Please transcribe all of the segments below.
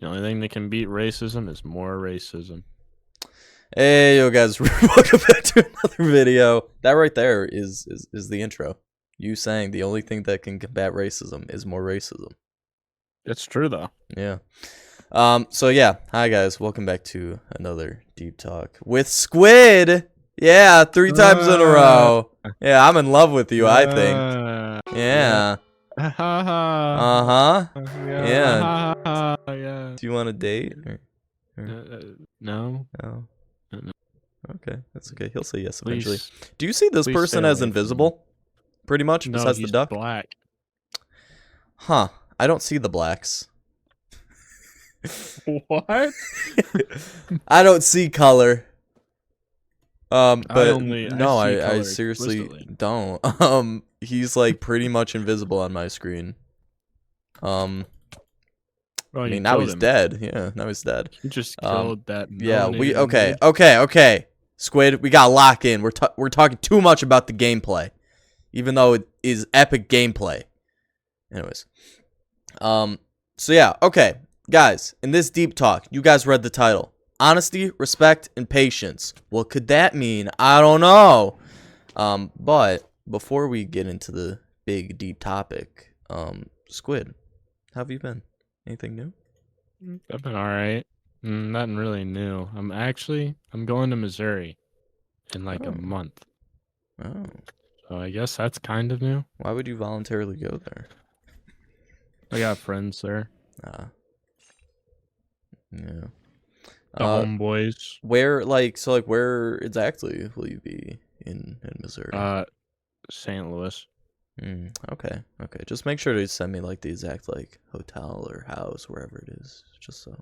The only thing that can beat racism is more racism. Hey, yo, guys, welcome back to another video. That right there is the intro. You saying the only thing that can combat racism is more racism. It's true, though. Yeah. So yeah, hi guys, welcome back to another Deep Talk with Squid. Yeah, 3 times in a row. Yeah, I'm in love with you, I think. Yeah. Uh-huh. Yeah. Yeah. Do you want a date? No. Oh. No. Okay, that's okay. He'll say yes Please. eventually. Do you see this Please person stay as away from invisible? Pretty much, No, besides the he's duck? black. Huh. I don't see the blacks. What? I don't see color. But I I seriously explicitly. don't. He's like pretty much invisible on my screen. Oh, I you mean, now killed he's him. dead. Yeah, now he's dead. You just killed that. Yeah, melanated okay. Squid, we gotta lock in. We're talking too much about the gameplay, even though it is epic gameplay. Anyways, so yeah, okay, guys, in this deep talk, you guys read the title: honesty, respect, and patience. What could that mean? I don't know. But before we get into the big deep topic, Squid, how have you been? Anything new? I've been all right. Nothing really new. I'm going to Missouri in like a month. Oh, So I guess that's kind of new. why would you voluntarily go there? I got friends there. Yeah. The homeboys. Where where exactly will you be in Missouri? St. Louis. Okay. Just make sure to send me like the exact like hotel or house, wherever it is, just so.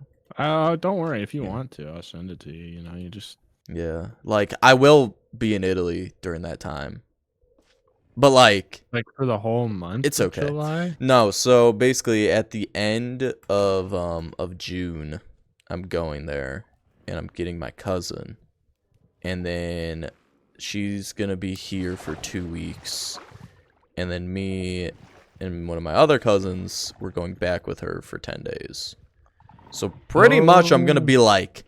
Don't worry. If you Yeah. want to, I'll send it to you. You know, you just. Yeah, like I will be in Italy during that time, but like Like for the whole month. It's of okay. July? no. So basically, at the end of June, I'm going there, and I'm getting my cousin, and then she's gonna be here for 2 weeks, and then me and one of my other cousins, we're going back with her for 10 days. So pretty much I'm gonna be like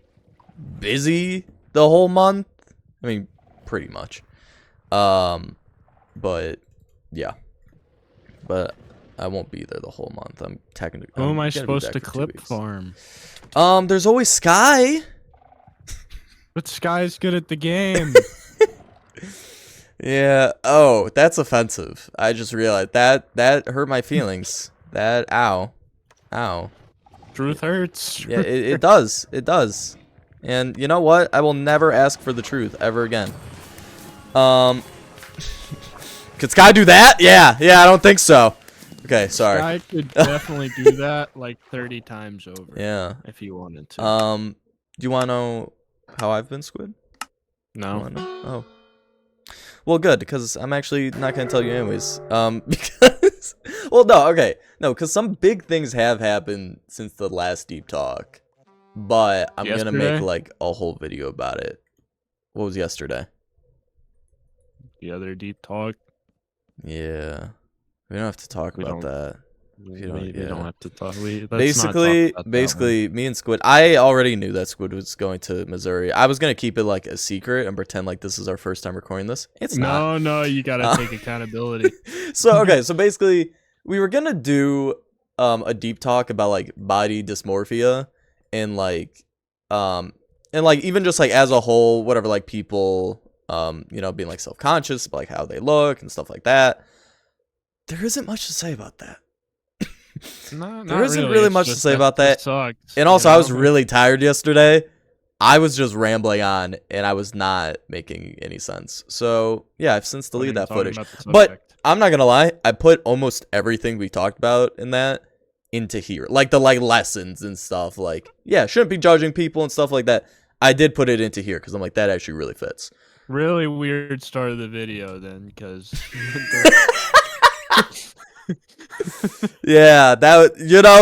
busy the whole month. I mean, pretty much. But yeah. But I won't be there the whole month. I'm technically. Who am I gonna be supposed back to for 2 clip weeks. farm? There's always Sky. But Sky's good at the game. Yeah. Oh, that's offensive. I just realized that hurt my feelings. Ow. Truth hurts. Yeah, it does. It does. And you know what? I will never ask for the truth ever again. Could Sky do that? Yeah, I don't think so. Okay, sorry. Sky could definitely do that like 30 times over. Yeah. If he wanted to. Do you want to know how I've been, Squid? No. You wanna know? Oh. Well, good, because I'm actually not going to tell you anyways. Because... Well, no, okay. No, because some big things have happened since the last Deep Talk. But I'm going to make, like, a whole video about it. What was yesterday? The other deep talk. Yeah. We don't have to talk about that. We don't have to talk. Basically, me and Squid, I already knew that Squid was going to Missouri. I was going to keep it like a secret and pretend like this is our first time recording this. It's not. No, you got to take accountability. So basically, we were going to do a deep talk about like body dysmorphia and like even just like as a whole, whatever, like people being like self-conscious about like how they look and stuff like that. There isn't much to say about that. There isn't really much to say about that. Sucks, and also, I was really tired yesterday. I was just rambling on, and I was not making any sense. So, yeah, I've since deleted that footage. But I'm not going to lie. I put almost everything we talked about in that into here. Like the lessons and stuff. Like, yeah, shouldn't be judging people and stuff like that. I did put it into here because I'm like, that actually really fits. Really weird start of the video then, because... Yeah,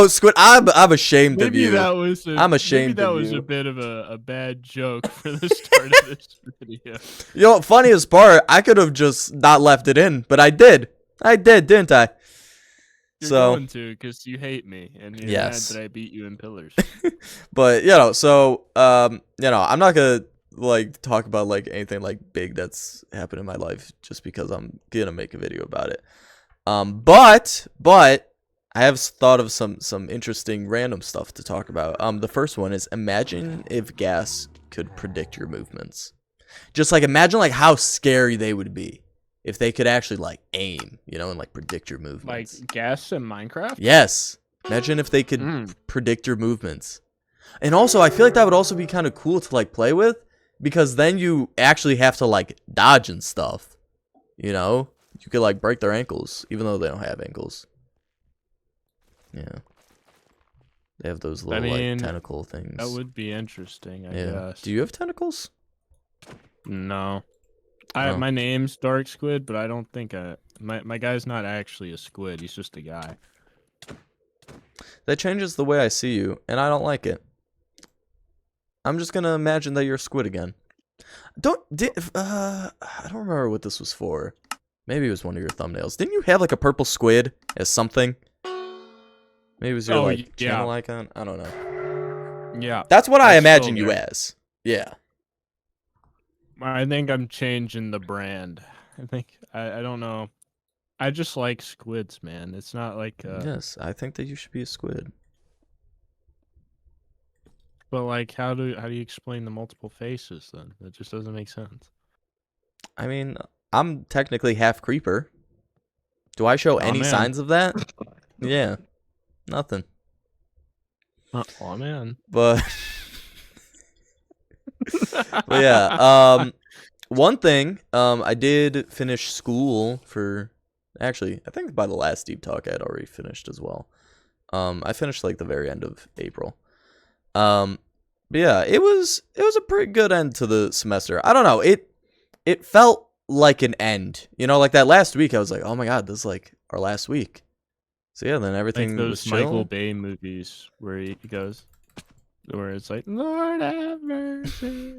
Squid, I'm ashamed of you. I'm ashamed of you. Maybe that was a bit of a bad joke for the start of this video. You know, funniest part, I could have just not left it in, but I did. I did, didn't I? You're So going to because you hate me and you're mad yes. that I beat you in Pillars. But so I'm not gonna like talk about like anything like big that's happened in my life just because I'm gonna make a video about it. But I have thought of some interesting random stuff to talk about. The first one is imagine if gas could predict your movements. Just like imagine like how scary they would be if they could actually like aim, and like predict your movements. Like gas in Minecraft? Yes. Imagine if they could predict your movements. And also, I feel like that would also be kind of cool to like play with because then you actually have to like dodge and stuff. You could like break their ankles even though they don't have ankles. Yeah. They have those little like tentacle things. That would be interesting, I guess. Do you have tentacles? No. My name's Dark Squid, but I don't think my guy's not actually a squid. He's just a guy. That changes the way I see you, and I don't like it. I'm just gonna imagine that you're a squid again. I don't remember what this was for. Maybe it was one of your thumbnails. Didn't you have like a purple squid as something? Maybe it was your channel icon. I don't know. Yeah. That's what I imagine you as. Yeah. I think I'm changing the brand. I think I don't know. I just like squids, man. It's not like yes, I think that you should be a squid. But like how do you explain the multiple faces then? That just doesn't make sense. I mean, I'm technically half creeper. Do I show any signs of that? Yeah. Nothing. Oh man. But yeah, one thing, I did finish school for actually, I think by the last deep talk I had already finished as well. I finished like the very end of April. But yeah, it was a pretty good end to the semester. I don't know, it felt like an end. Like that last week I was like, "Oh my god, this is like our last week." So yeah, then everything like was those chill. Michael Bay movies where he goes, where it's like, Lord have mercy.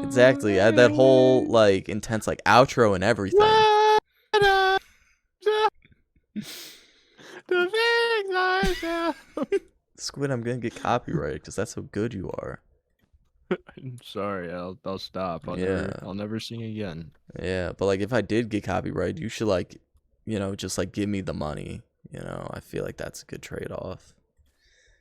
Exactly. I had that whole like intense like outro and everything. Squid, I'm gonna get copyrighted because that's how good you are. I'm sorry, I'll stop. I'll never sing again. Yeah, but like if I did get copyrighted, you should like, just like give me the money. I feel like that's a good trade-off.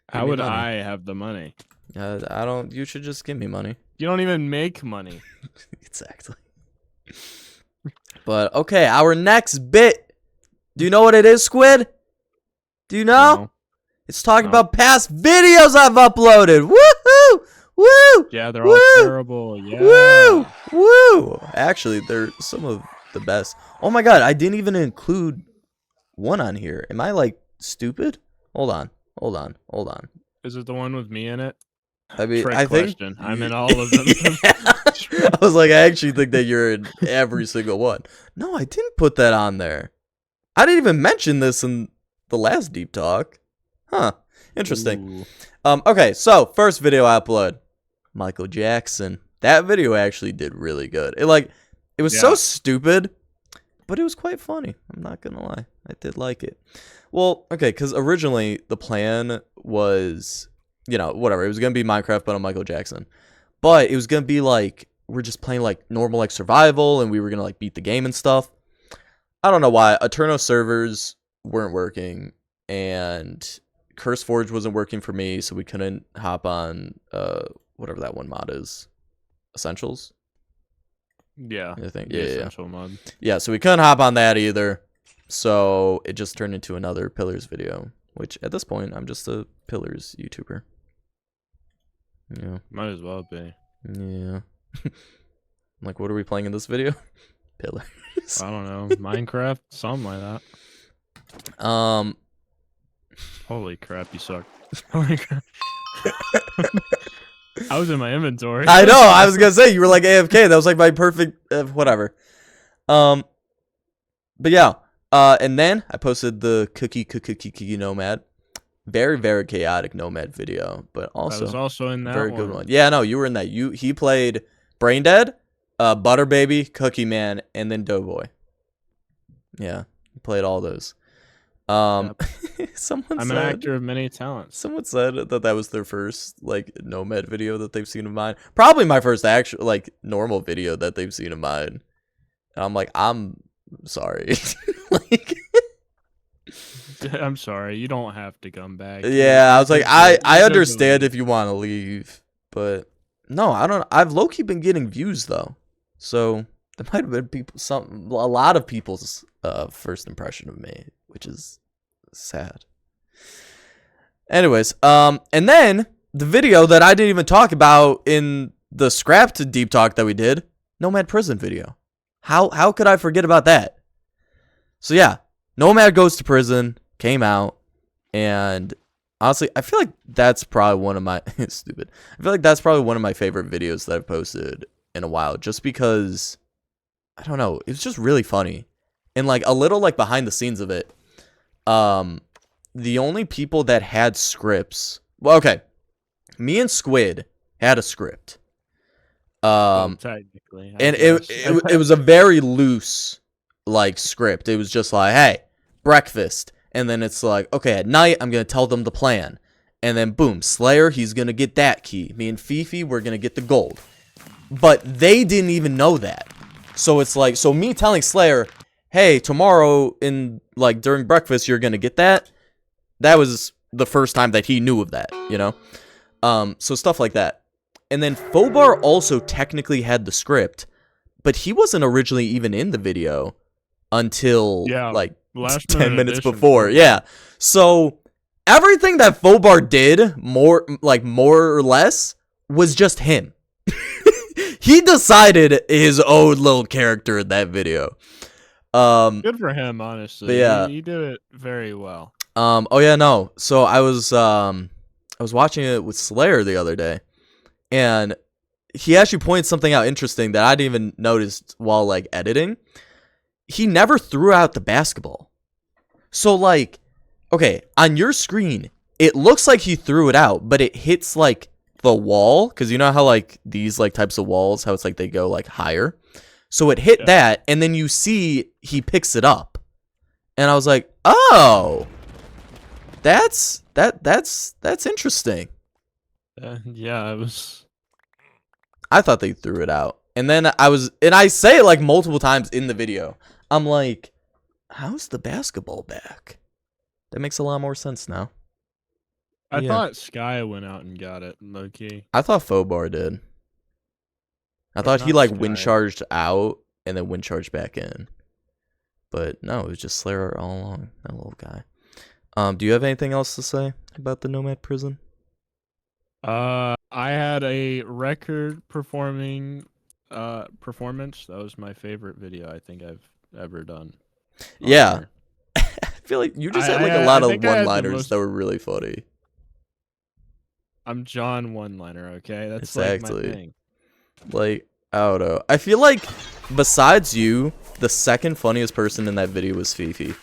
How would I have the money? I don't. You should just give me money. You don't even make money. Exactly. But okay, our next bit. Do you know what it is, Squid? Do you know? No. It's talking about past videos I've uploaded. Woohoo! Woo! Yeah, they're all terrible. Yeah. Woo! Woo! Actually, they're some of the best. Oh my god, I didn't even include one on here. Am I like stupid? Hold on. Is it the one with me in it? I mean, Trick I think question. I'm in all of them. I was like, I actually think that you're in every single one. No, I didn't put that on there. I didn't even mention this in the last deep talk. Huh. Interesting. Ooh. Okay, so first video I upload, Michael Jackson. That video actually did really good. It was so stupid, but it was quite funny. I'm not gonna lie. I did like it. Well, okay, because originally the plan was, whatever. It was going to be Minecraft, but on Michael Jackson. But it was going to be like, we're just playing like normal like survival, and we were going to like beat the game and stuff. I don't know why. Eterno servers weren't working, and CurseForge wasn't working for me, so we couldn't hop on whatever that one mod is. Essentials? Yeah. I think. The Yeah. Essential mod. Yeah, so we couldn't hop on that either. So it just turned into another Pillars video, which at this point I'm just a Pillars YouTuber. Yeah. Might as well be. Yeah. Like, what are we playing in this video? Pillars. I don't know. Minecraft? Something like that. Holy crap, you suck. Holy crap. I was in my inventory. I know. I was gonna say you were like AFK. That was like my perfect whatever. But yeah. And then I posted the cookie nomad, very very chaotic nomad video, but also I was also in that very good one. Yeah, no, you were in that. He played Brain Dead, Butter Baby, Cookie Man, and then Doughboy. Yeah, he played all those. Um, Yep. someone I'm an said actor of many talents. someone said that that was their first like Nomad video that they've seen of mine. Probably my first actual like normal video that they've seen of mine. And I'm like, I'm sorry. Like, I'm sorry, you don't have to come back. yeah, I was like, I You're good to understand leave. if you want to leave, but no, I don't. I've low key been getting views though, so there might have been a lot of people's first impression of me, which is sad. Anyways, and then the video that I didn't even talk about in the scrapped deep talk that we did, Nomad prison video. How could I forget about that? So yeah, Nomad goes to prison, came out, and honestly, I feel like that's probably one of my stupid. I feel like that's probably one of my favorite videos that I've posted in a while, just because I don't know, it's just really funny. And like a little like behind the scenes of it. The only people that had scripts, well, okay, me and Squid had a script. Technically, I And guess. it was a very loose like script. It was just like, hey, breakfast, and then it's like, okay, at night I'm gonna tell them the plan, and then boom, Slayer, he's gonna get that key. Me and Fifi, we're gonna get the gold. But they didn't even know that. So it's like, so me telling Slayer, hey, tomorrow in like during breakfast you're gonna get that. That was the first time that he knew of that, you know? So stuff like that. And then Fobar also technically had the script, but he wasn't originally even in the video until like 10 minutes before. Yeah. So everything that Fobar did, more or less, was just him. He decided his own little character in that video. Good for him, honestly. But yeah. He did it very well. Oh yeah, no. So I was watching it with Slayer the other day, and he actually pointed something out interesting that I didn't even notice while like editing. He never threw out the basketball. So like, okay, on your screen, it looks like he threw it out, but it hits like the wall, because you know how like these like types of walls, how it's like they go like higher. So it hit that, and then you see he picks it up, and I was like, oh. That's interesting. Yeah, it was. I thought they threw it out, and then I say it like multiple times in the video. I'm like, how's the basketball back? That makes a lot more sense now. I thought Sky went out and got it, low-key. I thought Fobar did. I thought he like wind charged out and then wind charged back in, but no, it was just Slayer all along. That little guy. Do you have anything else to say about the Nomad prison? I had a record performance. That was my favorite video I think I've ever done. Yeah. I feel like you just had like a lot of one-liners that were really funny. I'm John one-liner, okay? That's exactly. like my thing. Like, I don't know. I feel like besides you, the second funniest person in that video was Fifi.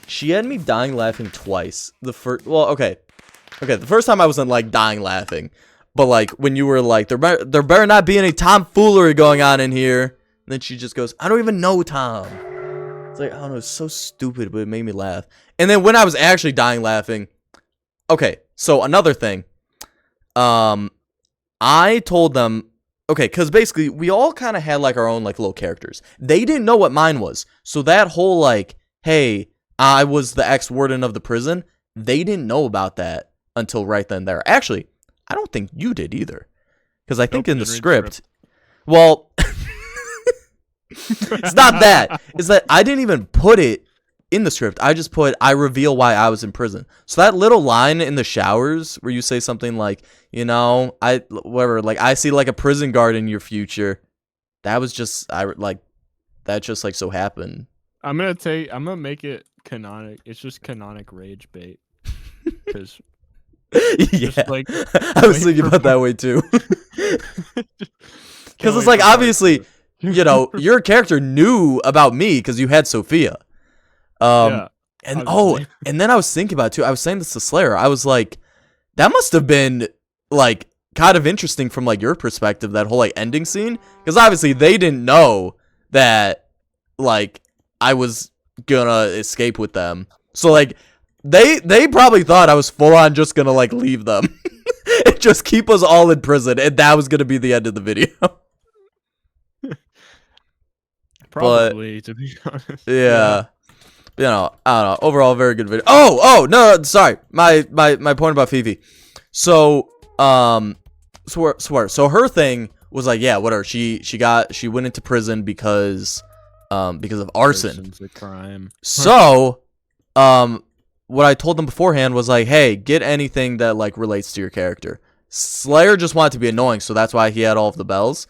She had me dying laughing twice. The first time I wasn't like dying laughing, but like when you were like, there better not be any tomfoolery going on in here. And then she just goes, I don't even know Tom. It's like, I don't know, it's so stupid, but it made me laugh. And then when I was actually dying laughing, okay, so another thing, I told them, okay, because basically we all kind of had like our own like little characters. They didn't know what mine was, so that whole like, hey, I was the ex-warden of the prison, they didn't know about that until right then and there. Actually, I don't think you did either. Because I think in the script, well, it's not that. It's that I didn't even put it in the script. I just put, I reveal why I was in prison. So that little line in the showers where you say something like, you know, I see like a prison guard in your future. That was just, that just like so happened. I'm gonna make it canonic. It's just canonic rage bait. Because yeah, like, I was thinking about that way too. Because it's like obviously, you know, your character knew about me because you had Sophia. And and then I was thinking about it too. I was saying this to Slayer. I was like, that must have been like kind of interesting from like your perspective, that whole like ending scene, because obviously they didn't know that like I was gonna escape with them. So like They probably thought I was full on just gonna like leave them and just keep us all in prison, and that was gonna be the end of the video. Probably, to be honest. Yeah. You know, I don't know. Overall, very good video. Oh, no, sorry. My point about Fifi. So, swear. So her thing was like, yeah, whatever. She went into prison because of arson. Arson's a crime. So, what I told them beforehand was like, hey, get anything that like relates to your character. Slayer just wanted to be annoying, so that's why he had all of the bells.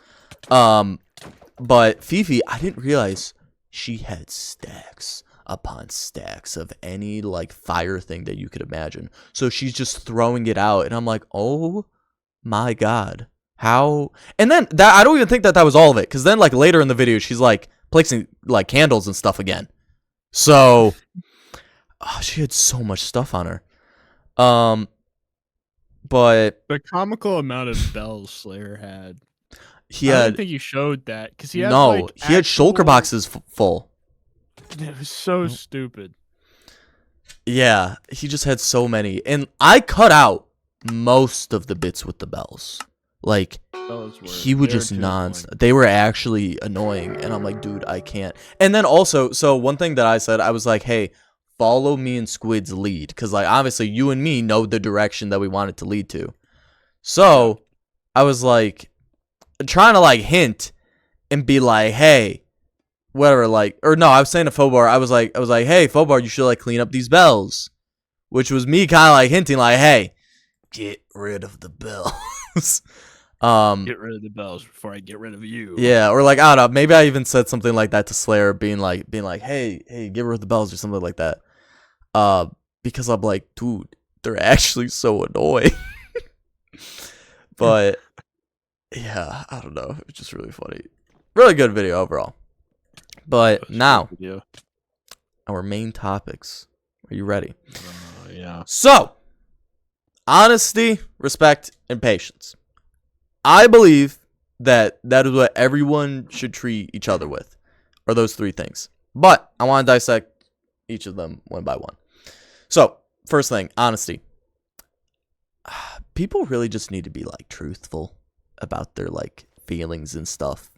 But Fifi, I didn't realize she had stacks upon stacks of any like fire thing that you could imagine. So she's just throwing it out, and I'm like, oh my god, how? And then that I don't even think that was all of it, because then like later in the video, she's like placing like candles and stuff again. So she had so much stuff on her. But the comical amount of bells Slayer had. I don't think you showed that because he had he had shulker boxes full. It was so stupid. Yeah, he just had so many, and I cut out most of the bits with the bells. Like he would just they were actually annoying, and I'm like, dude, I can't. And then also, so one thing that I said, I was like, hey, follow me and Squid's lead, because like obviously you and me know the direction that we want it to lead to. So I was like trying to like hint and be like, hey, whatever, like, or no, I was saying to Fobar, I was like, hey, Fobar, you should like clean up these bells, which was me kind of like hinting like, hey, get rid of the bells. Get rid of the bells before I get rid of you. Yeah, or like I don't know, maybe I even said something like that to Slayer, being like, hey, get rid of the bells or something like that. Because I'm like, dude, they're actually so annoying. But yeah, I don't know. It's just really funny. Really good video overall. But now, our main topics. Are you ready? Yeah. So, honesty, respect, and patience. I believe that is what everyone should treat each other with, or those three things. But I want to dissect each of them one by one. So, first thing, honesty. People really just need to be like truthful about their like feelings and stuff.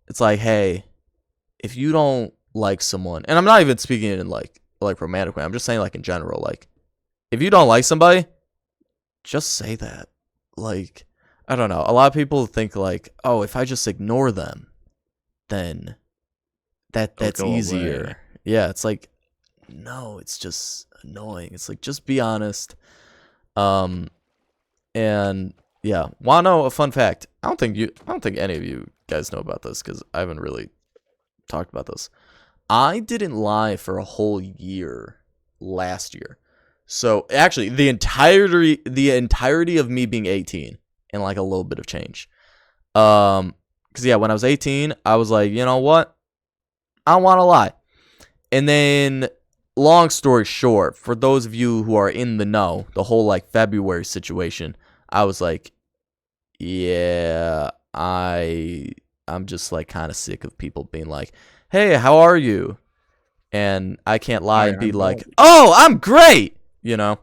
It's like, hey, if you don't like someone, and I'm not even speaking in like romantic way, I'm just saying like in general, like if you don't like somebody, just say that. Like, I don't know. A lot of people think like, oh, if I just ignore them, then that's easier. Away. Yeah, it's like, no, it's just annoying. It's like, just be honest. And yeah, wanna know a fun fact? I don't think any of you guys know about this, because I haven't really talked about this. I didn't lie for a whole year last year. So actually, the entirety of me being 18 and like a little bit of change. Because yeah, when I was 18, I was like, you know what? I don't want to lie. And then, long story short, for those of you who are in the know, the whole like February situation, I was like, yeah, I'm just like kind of sick of people being like, hey, how are you? And I can't lie and be like, oh, I'm great, you know?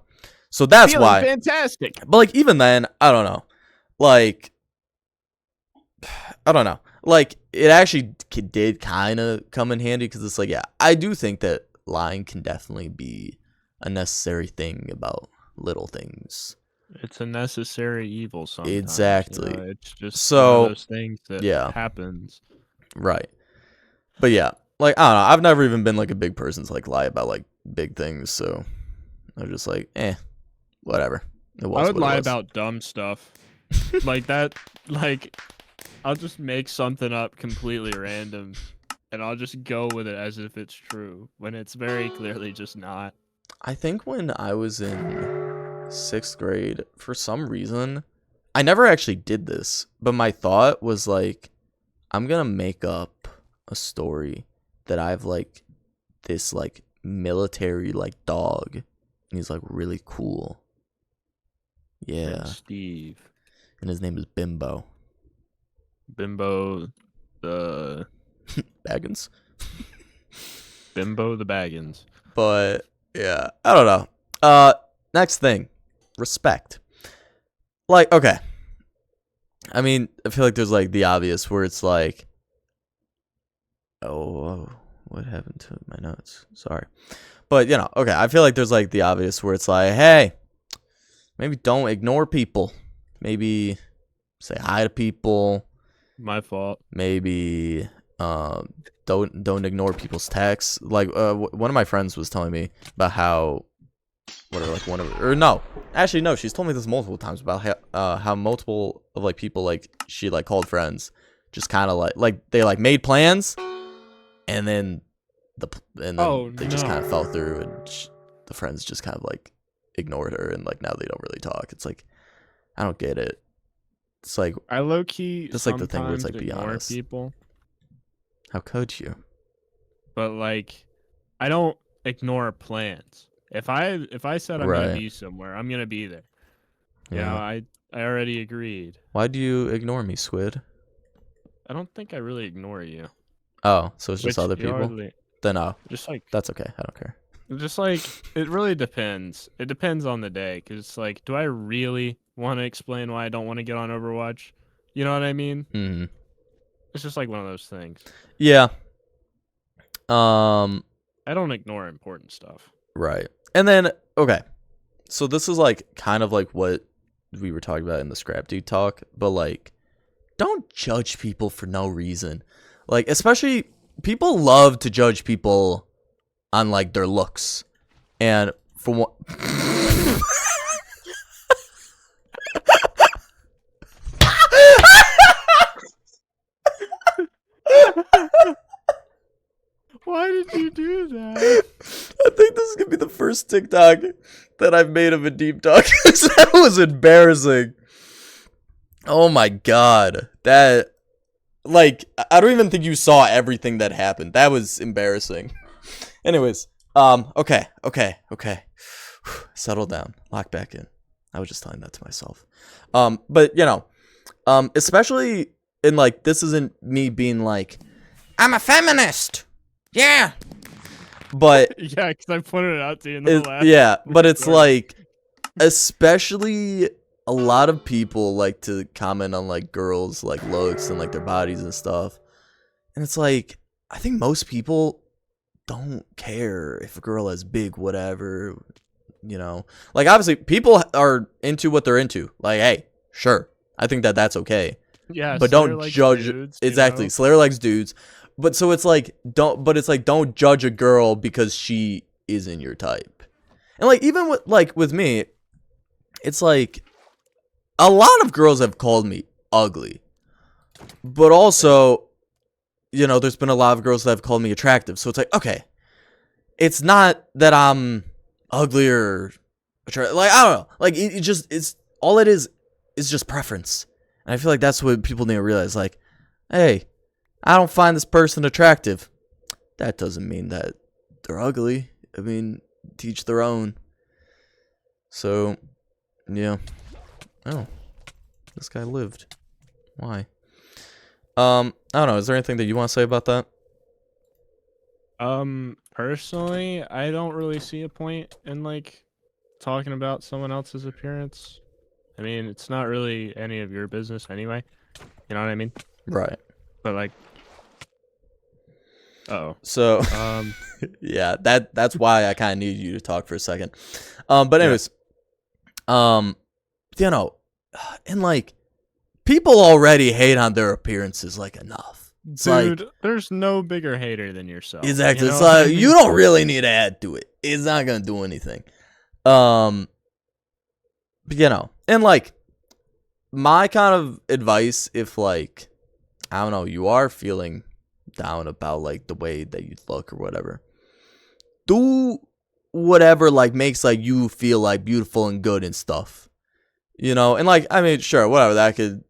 So that's why. Fantastic. But like, even then, I don't know. Like, I don't know. Like, it actually did kind of come in handy, because it's like, yeah, I do think that lying can definitely be a necessary thing about little things. It's a necessary evil sometimes. Exactly. You know? It's just one of those things that happens. Right. But yeah, like, I don't know. I've never even been like a big person to like lie about like big things, so I'm just like, whatever. I would lie about dumb stuff. Like that, like, I'll just make something up completely random, and I'll just go with it as if it's true, when it's very clearly just not. I think when I was in 6th grade, for some reason, I never actually did this, but my thought was like, I'm gonna make up a story that I've like this like military like dog, and he's like really cool. Yeah. And Steve. And his name is Bimbo. Bimbo the Baggins. Bimbo the Baggins. But Yeah, I don't know. Next thing, respect. Like, okay. I mean, I feel like there's like the obvious where it's like, oh, what happened to my notes? Sorry. But, you know, okay, I feel like there's like the obvious where it's like, hey, maybe don't ignore people. Maybe say hi to people. My fault. Maybe don't ignore people's texts. Like one of my friends was telling me about how she's told me this multiple times about how multiple of like people like she like called friends just kind of like they like made plans and then they just kind of fell through and the friends just kind of like ignored her and like now they don't really talk. It's like I don't get it. It's like I low key just like the thing where it's like be ignore honest. people, How could you? but like I don't ignore plans. If I said I'm gonna be somewhere, I'm gonna be there. Yeah, I already agreed. Why do you ignore me, Squid? I don't think I really ignore you. Oh, so it's just other people? Then just like that's okay. I don't care. Just like it really depends. It depends on the day, because it's like, do I really want to explain why I don't want to get on Overwatch? You know what I mean? Mm-hmm. It's just like one of those things. Yeah. I don't ignore important stuff. Right. And then okay, so this is like kind of like what we were talking about in the Scrap Dude talk, but like, don't judge people for no reason. Like, especially people love to judge people on like their looks, and for what? Why did you do that? I think this is gonna be the first TikTok that I've made of a deep talk. That was embarrassing. Oh my god. That, like, I don't even think you saw everything that happened. That was embarrassing. Anyways, okay. Settle down. Lock back in. I was just telling that to myself. But, you know, especially in, like, this isn't me being like, I'm a feminist. Yeah. But yeah, because I pointed it out to you in the last. Yeah, but it's like, especially a lot of people like to comment on like girls' like looks and like their bodies and stuff, and it's like I think most people don't care if a girl is big, whatever, you know. Like obviously, people are into what they're into. Like, hey, sure, I think that that's okay. Yeah, but Slayer don't likes judge. dudes, Exactly, Slayer likes dudes. But so it's like don't judge a girl because she isn't your type. And like even with me, it's like a lot of girls have called me ugly. But also, you know, there's been a lot of girls that have called me attractive. So it's like, okay, it's not that I'm ugly or attractive. Like I don't know. Like it's all it is just preference. And I feel like that's what people need to realize. Like, hey, I don't find this person attractive. That doesn't mean that they're ugly. I mean, teach their own. So, yeah. Oh, this guy lived. Why? I don't know. Is there anything that you want to say about that? Personally, I don't really see a point in like talking about someone else's appearance. I mean, it's not really any of your business anyway. You know what I mean? Right. But like, So, yeah, that's why I kind of needed you to talk for a second. But anyways, you know, and like, people already hate on their appearances like enough. It's dude, like, there's no bigger hater than yourself. Exactly. You know It's like you don't really need to add to it. It's not gonna do anything. But you know, and like, my kind of advice, if like, I don't know, you are feeling down about like the way that you look or whatever, do whatever like makes like you feel like beautiful and good and stuff, you know. And like, I mean, sure, whatever, that could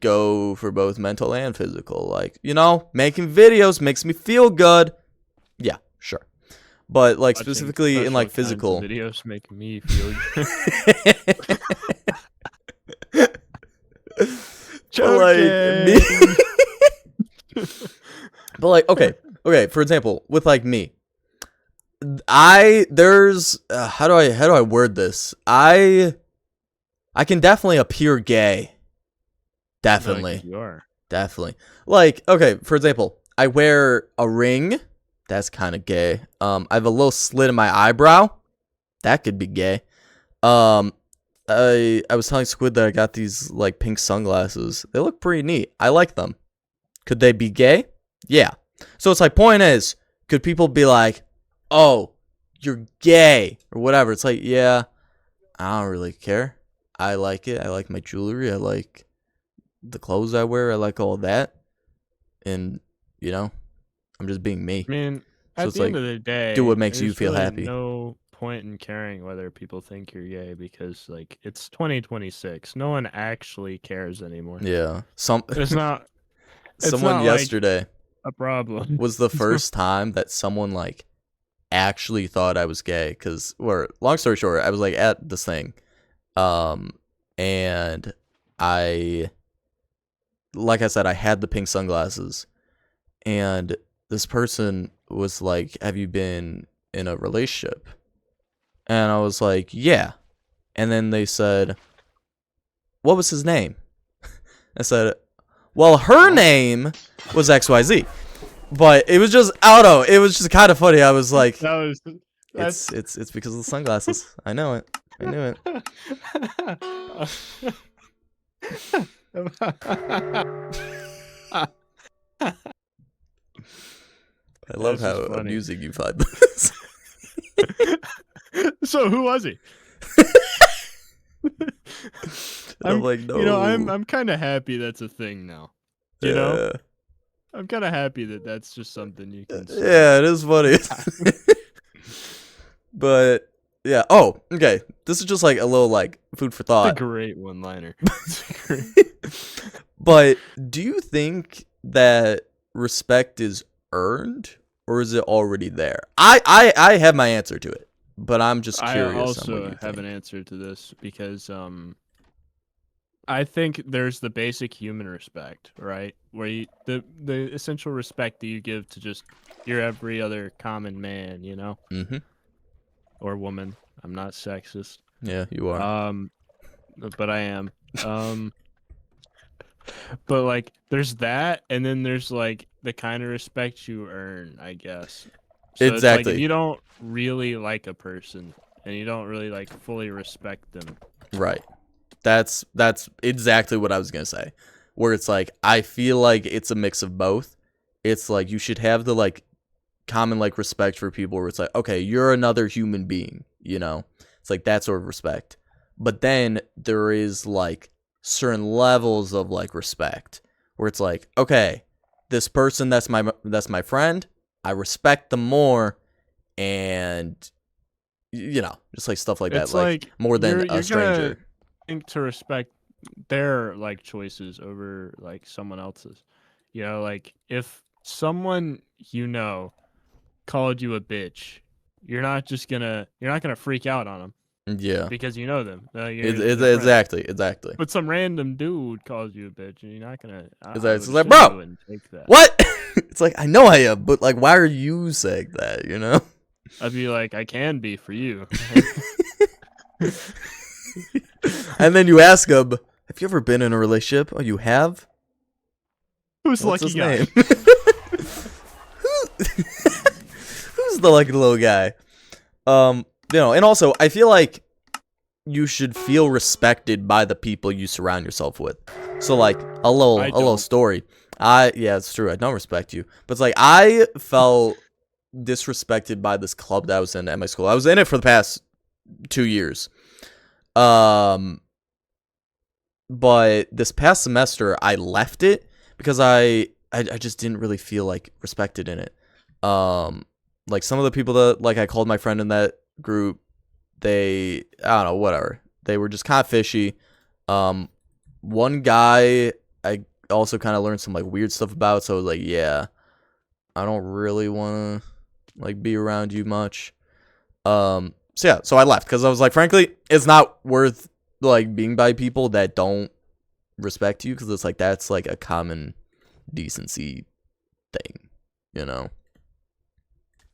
go for both mental and physical. Like, you know, making videos makes me feel good. Yeah, sure. But like specifically in like physical videos make me feel good. But like me. But like, okay, for example, with like me, there's how do I word this? I can definitely appear gay. Definitely. You are. Definitely. Like, okay, for example, I wear a ring. That's kind of gay. I have a little slit in my eyebrow. That could be gay. I was telling Squid that I got these like pink sunglasses. They look pretty neat. I like them. Could they be gay? Yeah. So it's like, point is, could people be like, oh, you're gay or whatever? It's like, yeah, I don't really care. I like it. I like my jewelry. I like the clothes I wear. I like all that. And, you know, I'm just being me. I mean, So at it's the end like, of the day, do what makes you there's feel really happy. no point in caring whether people think you're gay because, like, it's 2026. No one actually cares anymore. Yeah. It's not. It's Someone not yesterday like a problem. was the first time that someone like actually thought I was gay. Cause, or long story short, I was like at this thing, and like I said, I had the pink sunglasses, and this person was like, "Have you been in a relationship?" And I was like, "Yeah." And then they said, "What was his name?" I said, "Well, her name was XYZ." But it was just, I don't know, it was just kind of funny. I was like, That's it's because of the sunglasses. I know it. I knew it. I love That's how just funny. amusing you find this. So who was he? I'm like, no. You know, I'm kind of happy that's a thing now. You know, I'm kind of happy that that's just something you can say. Yeah, it is funny. But yeah. Oh, okay. This is just like a little like food for It's thought. a great one-liner. But do you think that respect is earned or is it already there? I have my answer to it, but I'm just curious. I on also what you have think. an answer to this because I think there's the basic human respect, right? Where the essential respect that you give to just your every other common man, you know, Mm-hmm. or woman. I'm not sexist. Yeah, you are. But I am. But like there's that, and then there's like the kind of respect you earn, I guess. So it's like if Exactly. you don't really like a person and you don't really like fully respect them. Right. That's exactly what I was gonna say. Where it's like I feel like it's a mix of both. It's like you should have the like common like respect for people where it's like, okay, you're another human being, you know? It's like that sort of respect. But then there is like certain levels of like respect where it's like, okay, this person that's my friend, I respect them more, and you know, just like stuff like that, It's like more than you're a stranger. gonna think to respect their like choices over like someone else's. You know, like if someone you know called you a bitch, you're not gonna freak out on them Yeah. because you know them. It's They're friends. exactly. But some random dude calls you a bitch, and you're not gonna. I It's would like, assume you bro, wouldn't take that. what? It's like I know I am, but like, why are you saying that? You know? I'd be like, I can be for you. And then you ask him, "Have you ever been in a relationship?" Oh, you have. Who's the What's lucky his guy? name? Who's the lucky little guy? You know, and also I feel like you should feel respected by the people you surround yourself with. So like a little don't. story. Yeah, it's true. I don't respect you, but it's like I felt disrespected by this club that I was in at my school. I was in it for the past 2 years. But this past semester I left it because I just didn't really feel like respected in it. Like some of the people that like I called my friend in that group, I don't know, whatever. They were just kind of fishy. One guy I also kind of learned some like weird stuff about, so I was like, yeah, I don't really want to like be around you much. So yeah, so I left because I was like, frankly, it's not worth like being by people that don't respect you, because it's like that's like a common decency thing, you know?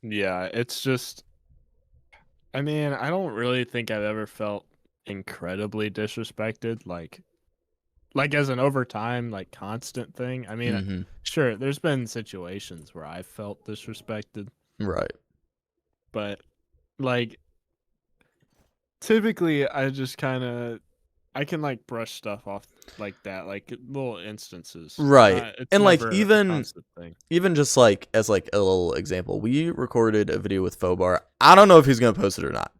Yeah, it's just I mean, I don't really think I've ever felt incredibly disrespected, like as an overtime, like constant thing. I mean, Mm-hmm. sure, there's been situations where I felt disrespected, Right. but like typically I just kind of I can like brush stuff off like that, like little instances. Right. Not it's And like never a even constant thing. even just like as like a little example, we recorded a video with Fobar. I don't know if he's gonna post it or not.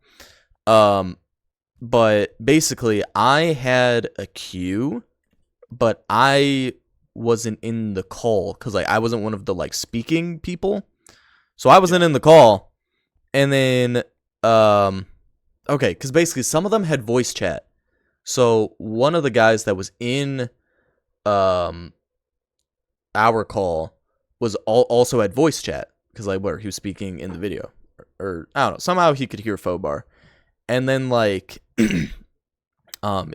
But basically I had a queue, but I wasn't in the call because like I wasn't one of the like speaking people. So I wasn't Yeah. in the call. And then okay, because basically some of them had voice chat. So one of the guys that was in um our call was also had voice chat because like where he was speaking in the video, or I don't know, somehow he could hear Fobar. And then like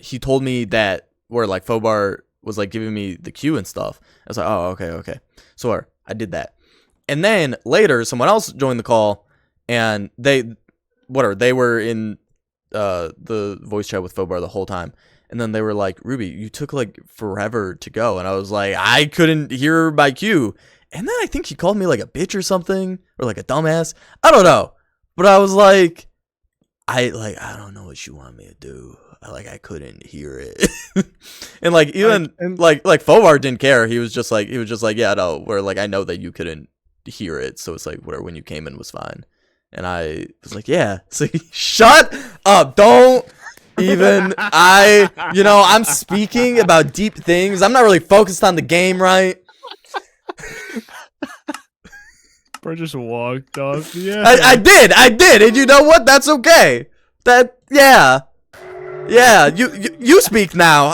he told me that where like Fobar was like giving me the cue and stuff. I was like, oh, okay. So I did that. And then later someone else joined the call and they were in the voice chat with Fobar the whole time. And then they were like, Ruby, you took like forever to go. And I was like, I couldn't hear my cue. And then I think he called me like a bitch or something, or like a dumbass. I don't know. But I was like, I don't know what you want me to do. I couldn't hear it. And like even like Fobar didn't care. He was just like yeah, no, where like I know that you couldn't hear it, so it's like where when you came in was fine. And I was like, yeah. So shut up. Don't even I'm speaking about deep things. I'm not really focused on the game, right? Bro just walked off. Yeah. I did, and you know what? That's okay. Yeah. You speak now.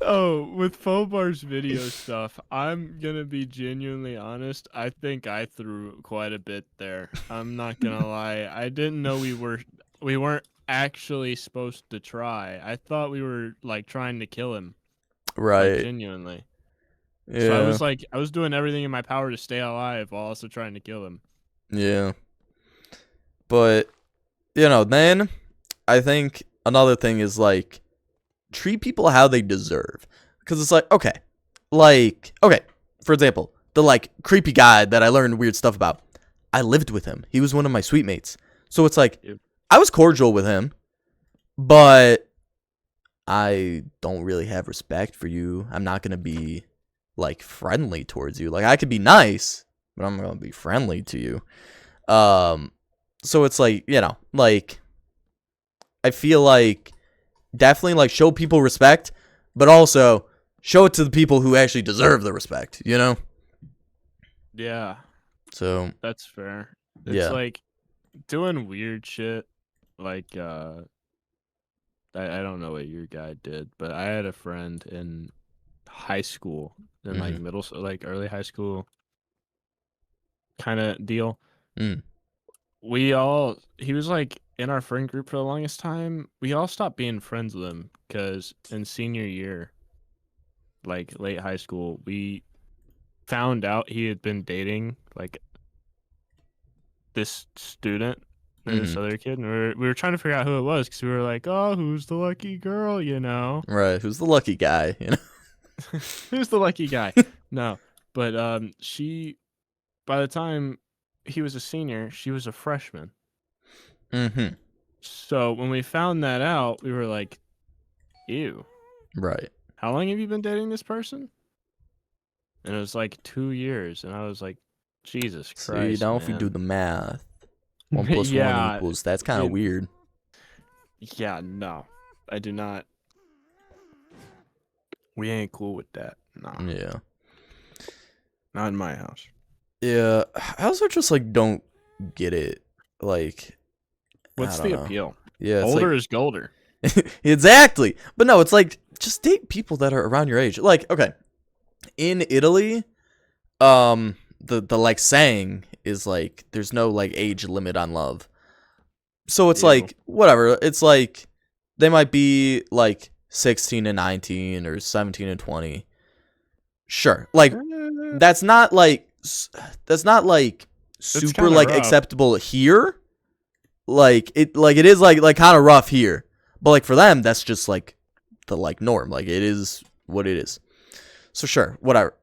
Oh, with Fobar's video stuff, I'm gonna be genuinely honest. I think I threw quite a bit there. I'm not gonna lie. I didn't know we weren't actually supposed to try. I thought we were like trying to kill him. Like Right. genuinely. Yeah. So I was doing everything in my power to stay alive while also trying to kill him. Yeah. But then I think another thing is like treat people how they deserve. Because it's like, okay, for example, the like creepy guy that I learned weird stuff about. I lived with him. He was one of my suite mates. So it's like Yep. I was cordial with him, but I don't really have respect for you. I'm not gonna be like friendly towards you. Like I could be nice, but I'm not gonna be friendly to you. So it's like, like I feel like definitely like show people respect, but also show it to the people who actually deserve the respect, Yeah, So that's fair. It's yeah. like doing weird shit. Like I don't know what your guy did, but I had a friend in high school, in like middle, like early high school kind of deal. Mm. He was like in our friend group for the longest time. We all stopped being friends with him because in senior year, like late high school, we found out he had been dating like this student and this other kid, and we were trying to figure out who it was because we were like, oh, who's the lucky girl, Right, who's the lucky guy, Who's the lucky guy? No, but she, by the time he was a senior, she was a freshman. So when we found that out, we were like, ew. Right. How long have you been dating this person? And it was like 2 years, and I was like, Jesus Christ, See, now man. if you do the math, 1 plus 1 equals, that's kind of weird. Yeah, no, I do not. We ain't cool with that. Nah. Yeah. Not in my house. Yeah, I also just like don't get it. Like, what's the appeal? Yeah, older is golder. Exactly. But no, it's like just date people that are around your age. Like, okay, in Italy, the like saying is like there's no like age limit on love. So it's like whatever. It's like they might be like 16 and 19 or 17 and 20. Sure. Like that's not like super like rough. acceptable here. like it is like kind of rough here, but like for them that's just like the like norm. Like it is what it is. So sure, whatever.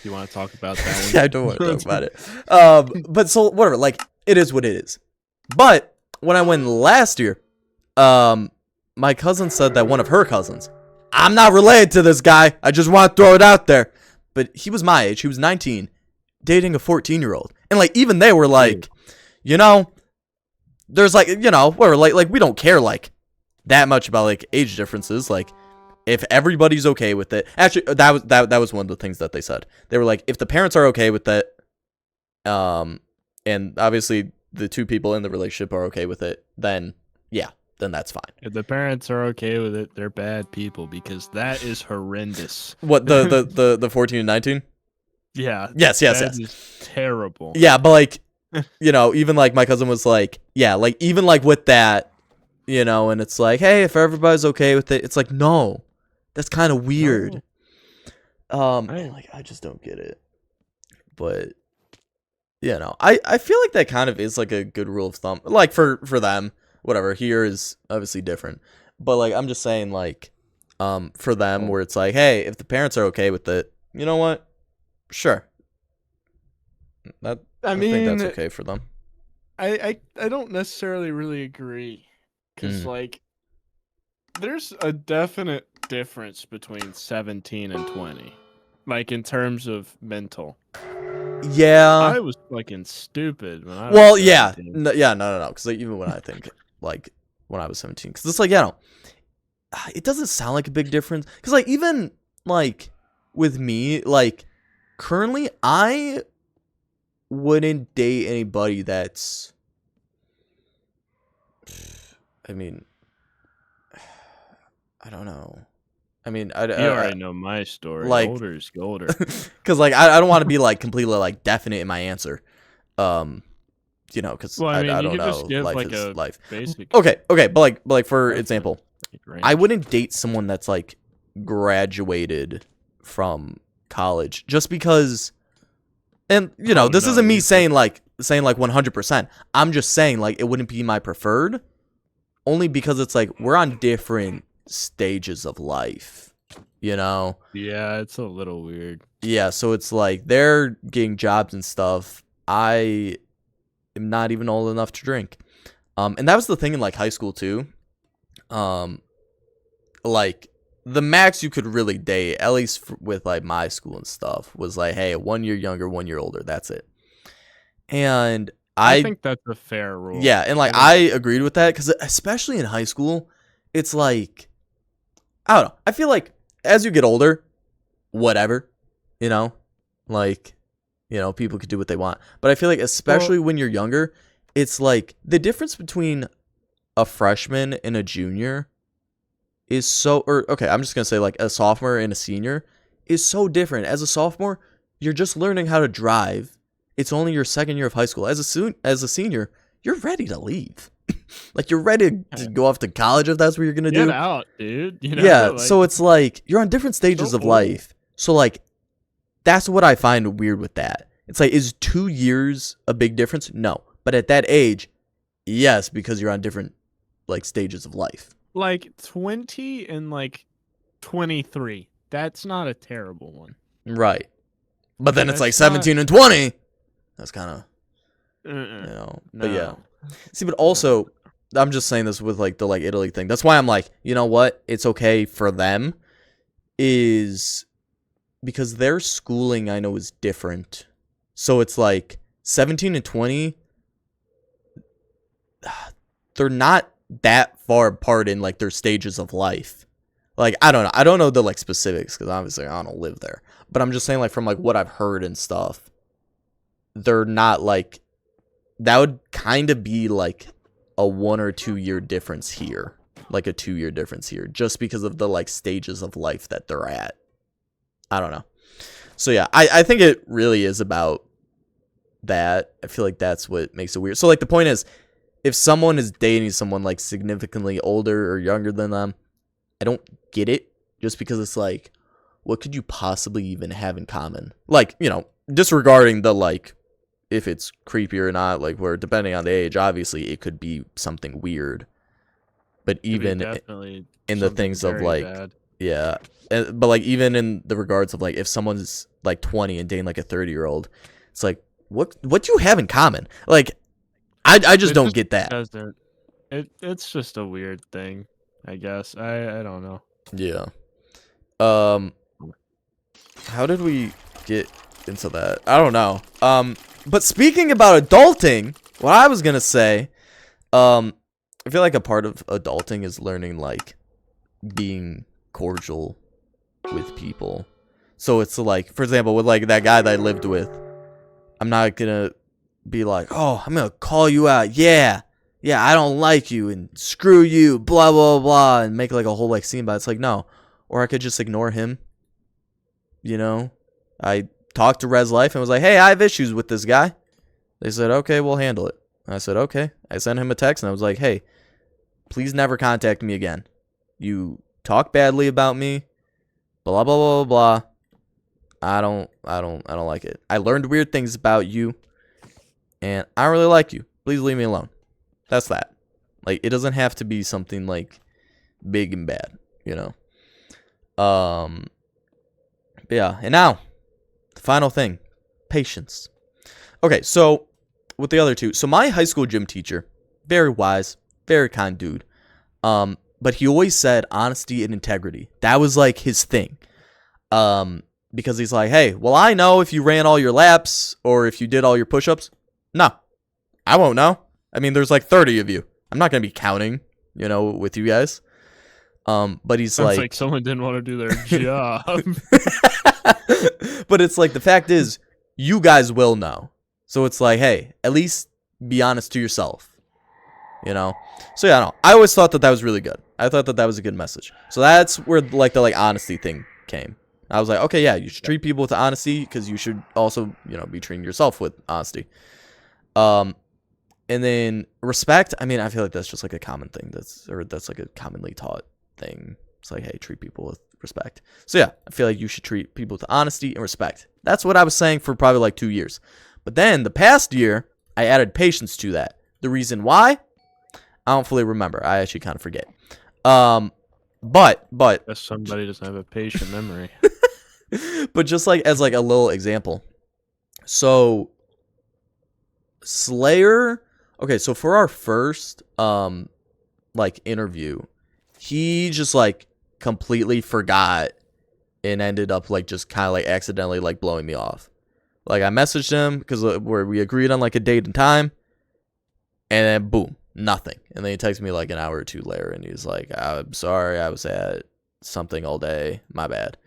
You want to talk about that one? Yeah, I don't want to talk about it. But so whatever, like it is what it is. But when I went last year, my cousin said that one of her cousins, I'm not related to this guy, I just want to throw it out there, but he was my age, he was 19, dating a 14-year-old. And like even they were like, you know, there's like, you know, whatever, like we don't care like that much about like age differences. Like if everybody's okay with it. Actually, that was one of the things that they said. They were like, if the parents are okay with it, and obviously the two people in the relationship are okay with it, then yeah, then that's fine. If the parents are okay with it, they're bad people, because that is horrendous. What, the 14 and 19? Yeah. Yes. That is terrible. Yeah, but like, you know, even like my cousin was like, yeah, like even like with that, you know, and it's like, hey, if everybody's okay with it, it's like, no, that's kind of weird. And like I just don't get it. But you know, I feel like that kind of is like a good rule of thumb. Like for them, whatever. Here is obviously different. But like I'm just saying, like, for them where it's like, hey, if the parents are okay with it, you know what? Sure. I think that's okay for them. I don't necessarily really agree, because like there's a definite difference between 17 and 20, like in terms of mental. Yeah, I was fucking stupid when I was well 17. no, because like, even when I think like when I was 17, because it's like, you know, it doesn't sound like a big difference, because like even like with me, like currently I wouldn't date anybody that's, I mean, I don't know. I mean, You already know my story. like- Older is older. because like I don't want to be like completely like definite in my answer, you know, because Well, I mean, I you don't could know, just give life like is a life. basic. Okay, but like for That's example, range. I wouldn't date someone that's like graduated from college just because, and you know, Oh, this no, isn't me you're saying like 100%. I'm just saying like it wouldn't be my preferred, only because it's like we're on different stages of life, you know? Yeah, it's a little weird. Yeah, so it's like they're getting jobs and stuff. I am not even old enough to drink. And that was the thing in like high school too. Like the max you could really date, at least with like my school and stuff, was like, hey, 1 year younger, 1 year older. That's it. And I think that's a fair rule. yeah, and like I agreed with that, because especially in high school, it's like, I don't know. I feel like as you get older, whatever, you know, like, you know, people could do what they want. But I feel like especially when you're younger, it's like the difference between a freshman and a junior is so, or okay, I'm just going to say like a sophomore and a senior is so different. As a sophomore, you're just learning how to drive. It's only your second year of high school. As a senior, you're ready to leave. Like you're ready to go off to college if that's what you're gonna do. Get out, dude. You know, Yeah, like, so it's like you're on different stages so of old. life. So like that's what I find weird with that. It's like, is 2 years a big difference? No, but at that age, yes, because you're on different like stages of life. like 20 and like 23. That's not a terrible one. Right. But then it's like That's not- 17 and 20. That's kind of, you Uh-uh. know. No. But yeah. See, but also, I'm just saying this with like the like Italy thing. That's why I'm like, you know what? It's okay for them, is because their schooling I know is different. So it's like 17 and 20, they're not that far apart in like their stages of life. Like I don't know the like specifics, because obviously I don't live there. But I'm just saying, like, from like what I've heard and stuff, they're not like, that would kind of be like a 1 or 2 year difference here, like a 2 year difference here, just because of the like stages of life that they're at. I don't know. So yeah, I think it really is about that. I feel like that's what makes it weird. So like the point is, if someone is dating someone like significantly older or younger than them, I don't get it, just because it's like, what could you possibly even have in common? Like, you know, disregarding the like if it's creepy or not. Like, where depending on the age, obviously it could be something weird. But even definitely in the something things of very like, bad. yeah, but like even in the regards of like if someone's like 20 and dating like a 30-year-old, it's like what do you have in common? Like, I just don't get that. Doesn't. It's just a weird thing, I guess. I don't know. Yeah. How did we get into that? I don't know. But speaking about adulting, what I was gonna say, I feel like a part of adulting is learning like being cordial with people. So it's like, for example, with like that guy that I lived with, I'm not gonna be like, oh, I'm gonna call you out. Yeah, I don't like you and screw you, blah blah blah, and make like a whole like scene about it. It's like, no. Or I could just ignore him. You know, I talked to Res Life and was like, hey, I have issues with this guy. They said, okay, we'll handle it. I said, okay. I sent him a text and I was like, hey, please never contact me again. You talk badly about me, blah blah blah blah blah. I don't like it. I learned weird things about you, and I don't really like you. Please leave me alone. That's that. Like, it doesn't have to be something like big and bad, you know. But yeah, and now the final thing, patience. Okay, so with the other two, so my high school gym teacher, very wise, very kind dude. But he always said honesty and integrity. That was like his thing. Because he's like, hey, well, I know if you ran all your laps or if you did all your push-ups. No, I won't know. I mean, there's like 30 of you. I'm not going to be counting, you know, with you guys. But he's Sounds like someone didn't want to do their job. But it's like, the fact is, you guys will know. So it's like, hey, at least be honest to yourself, you know? So yeah, no, I always thought that that was really good. I thought that that was a good message. So that's where like the like honesty thing came. I was like, okay, yeah, you should treat people with honesty because you should also, you know, be treating yourself with honesty. And then respect. I mean, I feel like that's just like a common thing. That's like a commonly taught thing. It's like, hey, treat people with respect. So yeah, I feel like you should treat people with honesty and respect. That's what I was saying for probably like 2 years. But then the past year, I added patience to that. The reason why, I don't fully remember. I actually kind of forget. But Guess somebody doesn't have a patient memory. but just like as like a little example. So Slayer, okay, so for our first like interview, he just like completely forgot and ended up like just kind of like accidentally like blowing me off. Like, I messaged him because where we agreed on like a date and time, and then boom, nothing. And then he texted me like an hour or two later, and he's like, "I'm sorry, I was at something all day. My bad."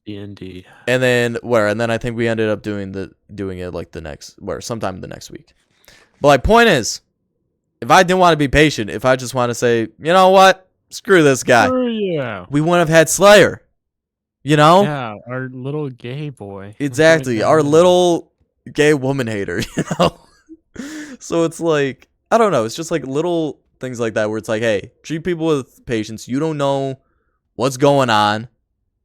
D&D. And then and then I think we ended up doing it like sometime the next week. But my point is, if I didn't want to be patient, if I just want to say, you know what, screw this guy, Yeah. we wouldn't have had Slayer. You know? Yeah, our little gay boy. Exactly. Our little gay woman hater, you know? So it's like, I don't know. It's just like little things like that where it's like, hey, treat people with patience. You don't know what's going on.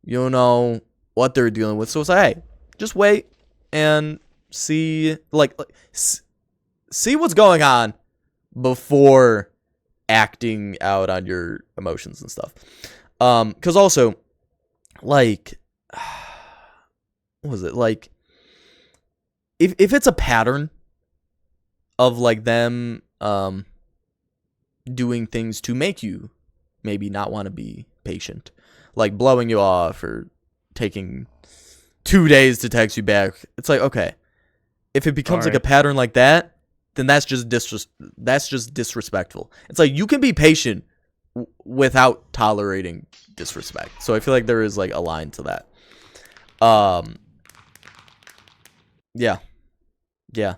You don't know what they're dealing with. So it's like, hey, just wait and see, see what's going on before acting out on your emotions and stuff. Because also, like, what was it? Like, if it's a pattern of like them doing things to make you maybe not want to be patient, like blowing you off or taking 2 days to text you back, it's like, okay, if it becomes like a pattern like that, then that's just disrespectful. It's like, you can be patient without tolerating disrespect. So I feel like there is like a line to that. Yeah. Yeah,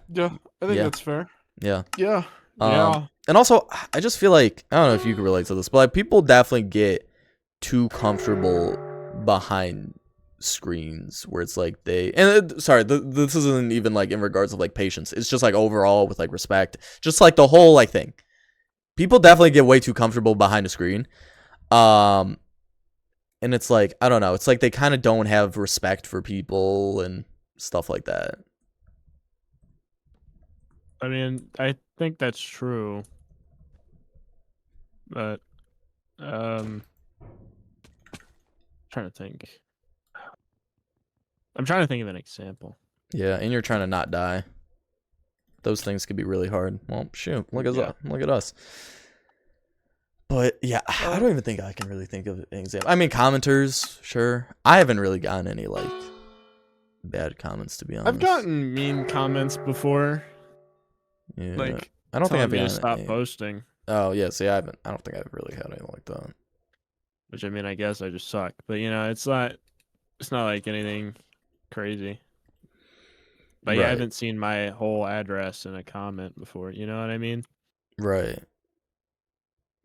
I think that's fair. Yeah. Yeah. Yeah. And also, I just feel like, I don't know if you can relate to this, but like, people definitely get too comfortable behind screens where it's like this isn't even like in regards of like patience. It's just like overall with like respect, just like the whole like thing. People definitely get way too comfortable behind a screen. And it's like, I don't know. It's like they kind of don't have respect for people and stuff like that. I mean, I think that's true, but trying to think. I'm trying to think of an example. Yeah, and you're trying to not die. Those things could be really hard. Well, shoot, look at us. But yeah, I don't even think I can really think of an example. I mean, commenters, sure. I haven't really gotten any like bad comments, to be honest. I've gotten mean comments before. Yeah, Like, I don't think I've telling me to gotten stop any. posting. Oh yeah, see, I haven't. I don't think I've really had anything like that. Which, I mean, I guess I just suck. But it's not like anything crazy. Like, I Right, haven't seen my whole address in a comment before. You know what I mean? right.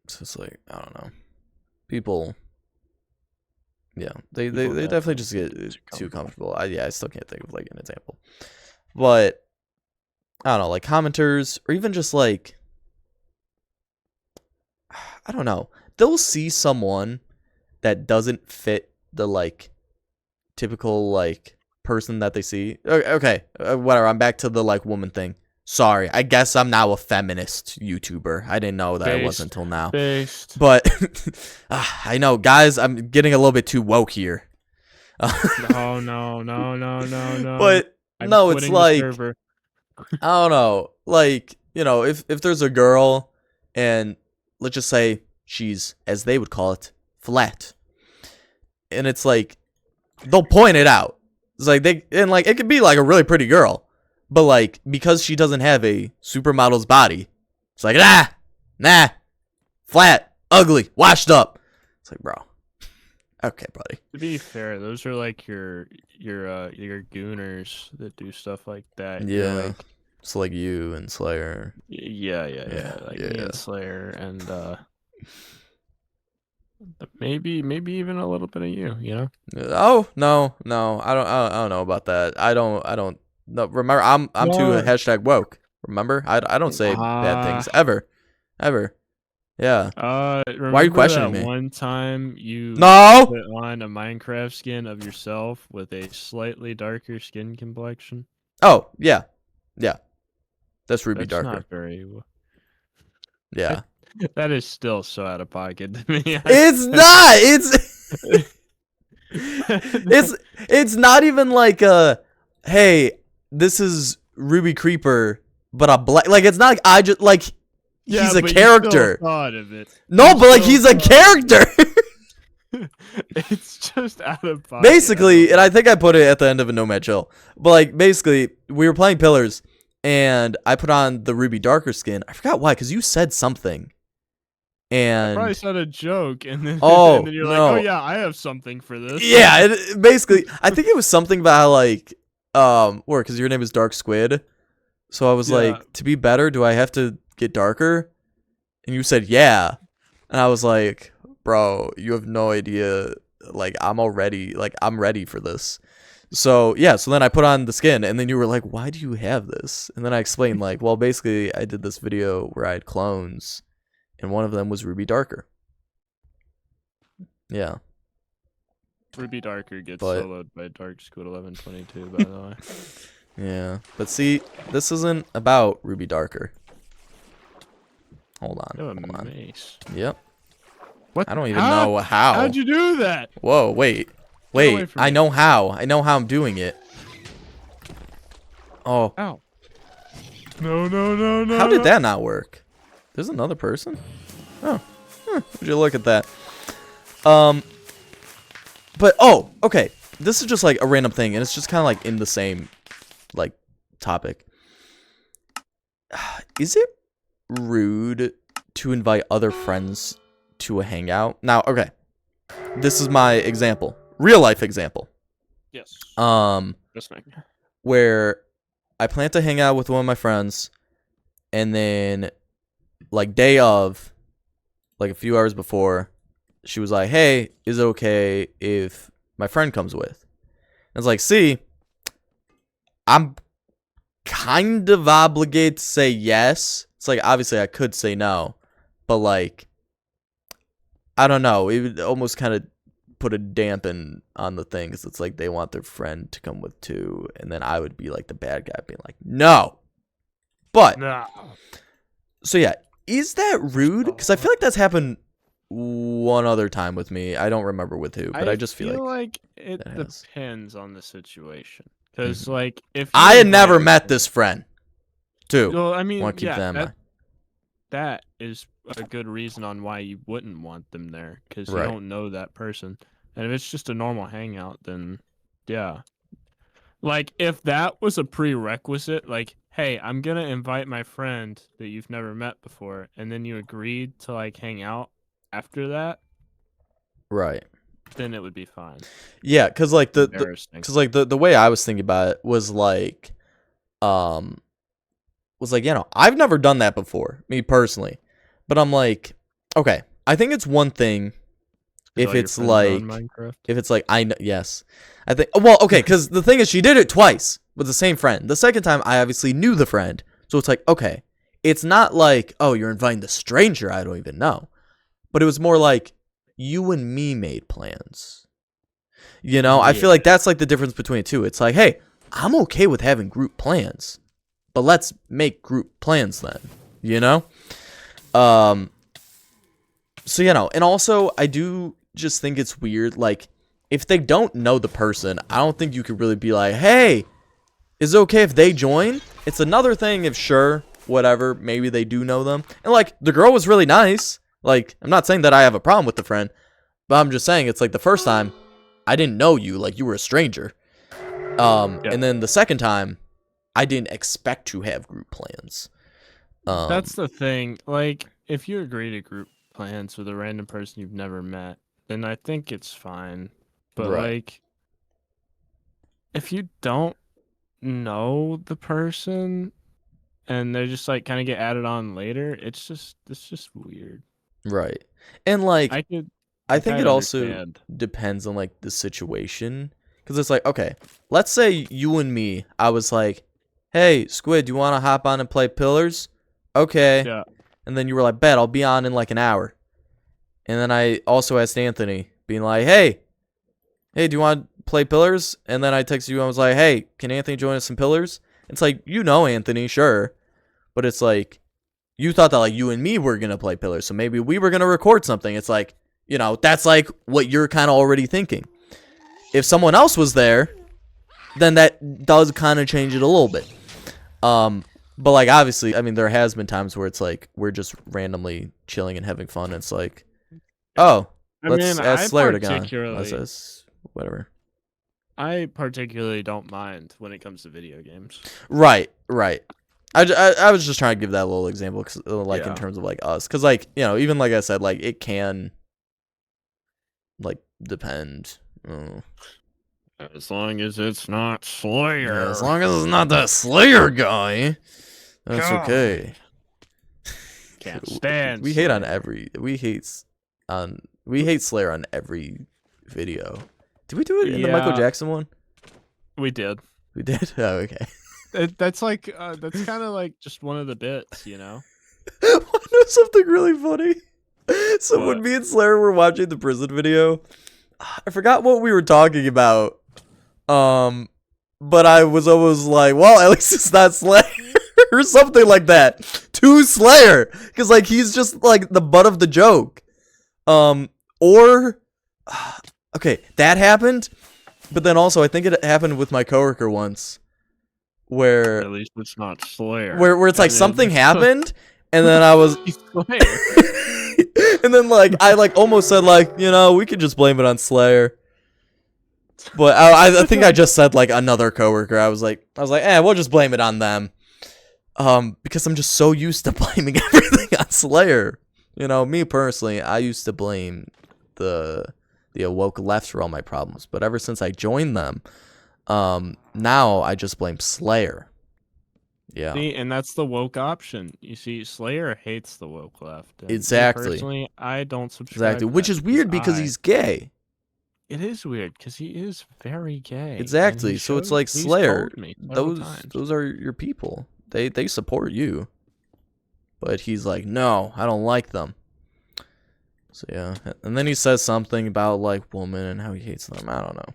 So it's like, I don't know. People, yeah, they definitely just get too comfortable. I still can't think of like an example, but I don't know, like commenters or even just like, I don't know, they'll see someone that doesn't fit the like typical like person that they see. Okay, whatever. I'm back to the like woman thing. Sorry, I guess I'm now a feminist YouTuber. I didn't know that I was until now. But I know, guys, I'm getting a little bit too woke here. No. But I'm no, it's quitting the like, server. I don't know. Like, if there's a girl and let's just say she's, as they would call it, flat. And it's like, they'll point it out. It's like it could be like a really pretty girl. But like, because she doesn't have a supermodel's body, it's like, nah, flat, ugly, washed up. It's like, bro. Okay, buddy. To be fair, those are like your gooners that do stuff like that. Yeah. Like, it's like you and Slayer. Yeah. Like me and Slayer, and maybe even a little bit of you. Oh no, I don't know about that. I don't. No, remember, I'm too #woke. Remember, I don't say bad things ever. Yeah. Why are you questioning me? One time you put on a Minecraft skin of yourself with a slightly darker skin complexion. Oh yeah. That's Ruby That's Darker. Not very. Yeah. That is still so out of pocket to me. It's not. It's not even like hey, this is Ruby Creeper, but a black. Like, it's not like I just like he's a character. You still thought of it. No, but like he's a character. It's just out of pocket. Basically, and I think I put it at the end of a Nomad Chill. But like, basically, we were playing Pillars, and I put on the Ruby Darker skin. I forgot why, because you said something. And I probably said a joke, and then, and then you're like, "Oh yeah, I have something for this." Yeah, basically, I think it was something about like, or because your name is Dark Squid, so I was like, to be better, do I have to get darker? And you said yeah, and I was like, bro, you have no idea. Like, I'm ready for this. So yeah, so then I put on the skin, and then you were like, why do you have this? And then I explained like, well, basically, I did this video where I had clones. And one of them was Ruby Darker. Yeah. Ruby Darker gets soloed by Dark Squid 1122, by the way. Yeah. But see, this isn't about Ruby Darker. Hold on. Mace. Yep. What? I don't even know how. How'd you do that? Whoa, wait. I know how. I know how I'm doing it. Oh. Ow. No. How did that not work? There's another person? Oh. Would you look at that? But, okay. This is just like a random thing, and it's just kind of like in the same, like, topic. Is it rude to invite other friends to a hangout? Now, okay. This is my example. Real life example. Yes. Where I plan to hang out with one of my friends, and then like day of, like a few hours before, she was like, hey, is it okay if my friend comes with? And it's like, see, I'm kind of obligated to say yes. It's like, obviously I could say no, but like, I don't know. It would almost kind of put a dampen on the thing, because it's like they want their friend to come with too, and then I would be like the bad guy being like, no. But No. so yeah, is that rude? Because I feel like that's happened one other time with me. I don't remember with who, but I just feel like it that has. depends on the situation. Because Mhm. like if you I had never invite met this friend, too. well, I I mean, want to keep yeah, that in mind. that is a good reason on why you wouldn't want them there, because you Right. don't know that person. And if it's just a normal hangout, then yeah. Like if that was a prerequisite, like, hey, I'm gonna invite my friend that you've never met before, and then you agreed to like hang out after that, Right. then it would be fine. Yeah, because like Embarrassing. the way I was thinking about it um was like, I've never done that before, me personally. But I'm like, okay, I think it's one thing if it's like Minecraft. I know, yes. I think well, okay, cuz the thing is she did it twice with the same friend. The second time I obviously knew the friend. So it's like, okay, it's not like, oh, you're inviting the stranger I don't even know. But it was more like you and me made plans. I feel like that's like the difference between the two. It's like, hey, I'm okay with having group plans, but let's make group plans then, you know? So, and also I do just think it's weird. Like, if they don't know the person, I don't think you could really be like, hey, is it okay if they join? It's another thing if, sure, whatever, maybe they do know them. And, like, the girl was really nice. Like, I'm not saying that I have a problem with the friend, but I'm just saying it's like the first time I didn't know you, like you were a stranger. And then the second time, I didn't expect to have group plans. That's the thing. Like, if you agree to group plans with a random person you've never met, then I think it's fine. But Right. like, if you don't know the person and they're just like kind of get added on later, it's just weird. Right. And like I think it also understand. depends on like the situation, cuz it's like, okay, let's say you and me, I was like, "Hey, Squid, do you want to hop on and play Pillars?" Okay. Yeah. And then you were like, "Bet, I'll be on in like an hour." And then I also asked Anthony, being like, "Hey, do you want to play Pillars?" And then I texted you and I was like, "Hey, can Anthony join us in Pillars?" It's like, Anthony, sure. But it's like, you thought that like you and me were going to play Pillars, so maybe we were going to record something. It's like, that's like what you're kind of already thinking. If someone else was there, then that does kind of change it a little bit. But like, obviously, I mean, there has been times where it's like, we're just randomly chilling and having fun. And it's like, oh, let's ask Slayer to go on. Let's ask whatever. I particularly don't mind when it comes to video games. Right. I was just trying to give that little example, cause, like, in terms of like us, because like, even like I said, like it can like depend. As long as it's not Slayer. Yeah, as long as it's not that Slayer guy, that's God. okay. Can't stand. We hate on we hate Slayer on every video. Did we do it in the Michael Jackson one? We did. We did. Oh, okay. That's like that's kind of like just one of the bits, I know something really funny. So when me and Slayer were watching the prison video, I forgot what we were talking about. But I was always like, well, at least it's not Slayer or something like that. To Slayer, because like he's just like the butt of the joke. Or okay, that happened, but then also I think it happened with my coworker once, where at least it's not Slayer. Where it's like something happened, and then I was and then like I like almost said like, we could just blame it on Slayer. But I think I just said like another coworker. I was like, we'll just blame it on them. Because I'm just so used to blaming everything on Slayer. Me personally, I used to blame the awoke left for all my problems, but ever since I joined them, now I just blame Slayer. Yeah. See, and that's the woke option. You see, Slayer hates the woke left. Exactly. Personally, I don't subscribe. Exactly, which is weird because he's gay. It is weird because he is very gay. Exactly. So it's like Slayer. Those are your people. They support you. But he's like, no, I don't like them. So yeah, and then he says something about like women and how he hates them. I don't know.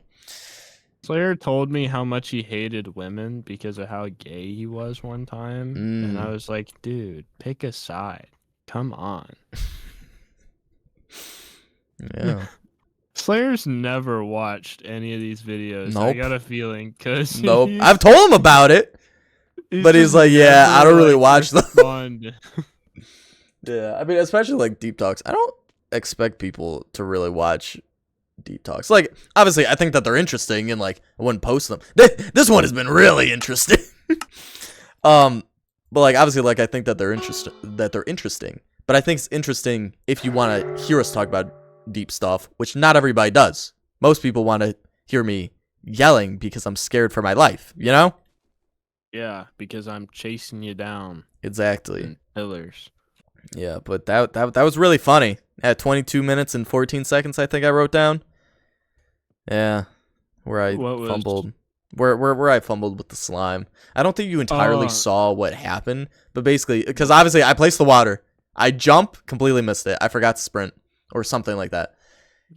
Slayer told me how much he hated women because of how gay he was one time, and I was like, dude, pick a side. Come on. Yeah. Slayer's never watched any of these videos. I Nope. got a feeling because Nope. I've told him about it, but he's just like, yeah, I never, don't really like, watch them. respond. Yeah, I mean, especially like deep talks. I don't expect people to really watch deep talks. Like, obviously, I think that they're interesting, and like, I wouldn't post them. This one has been really interesting. But like, obviously, like, I think that they're interesting. But I think it's interesting if you want to hear us talk about deep stuff, which not everybody does. Most people want to hear me yelling because I'm scared for my life. You know? Yeah, because I'm chasing you down Exactly. in pillars. Yeah, but that was really funny. At 22 minutes and 14 seconds, I think I wrote down. Yeah, where I fumbled. Where I fumbled with the slime. I don't think you entirely saw what happened, but basically, because obviously I placed the water. I jump, completely missed it. I forgot to sprint or something like that.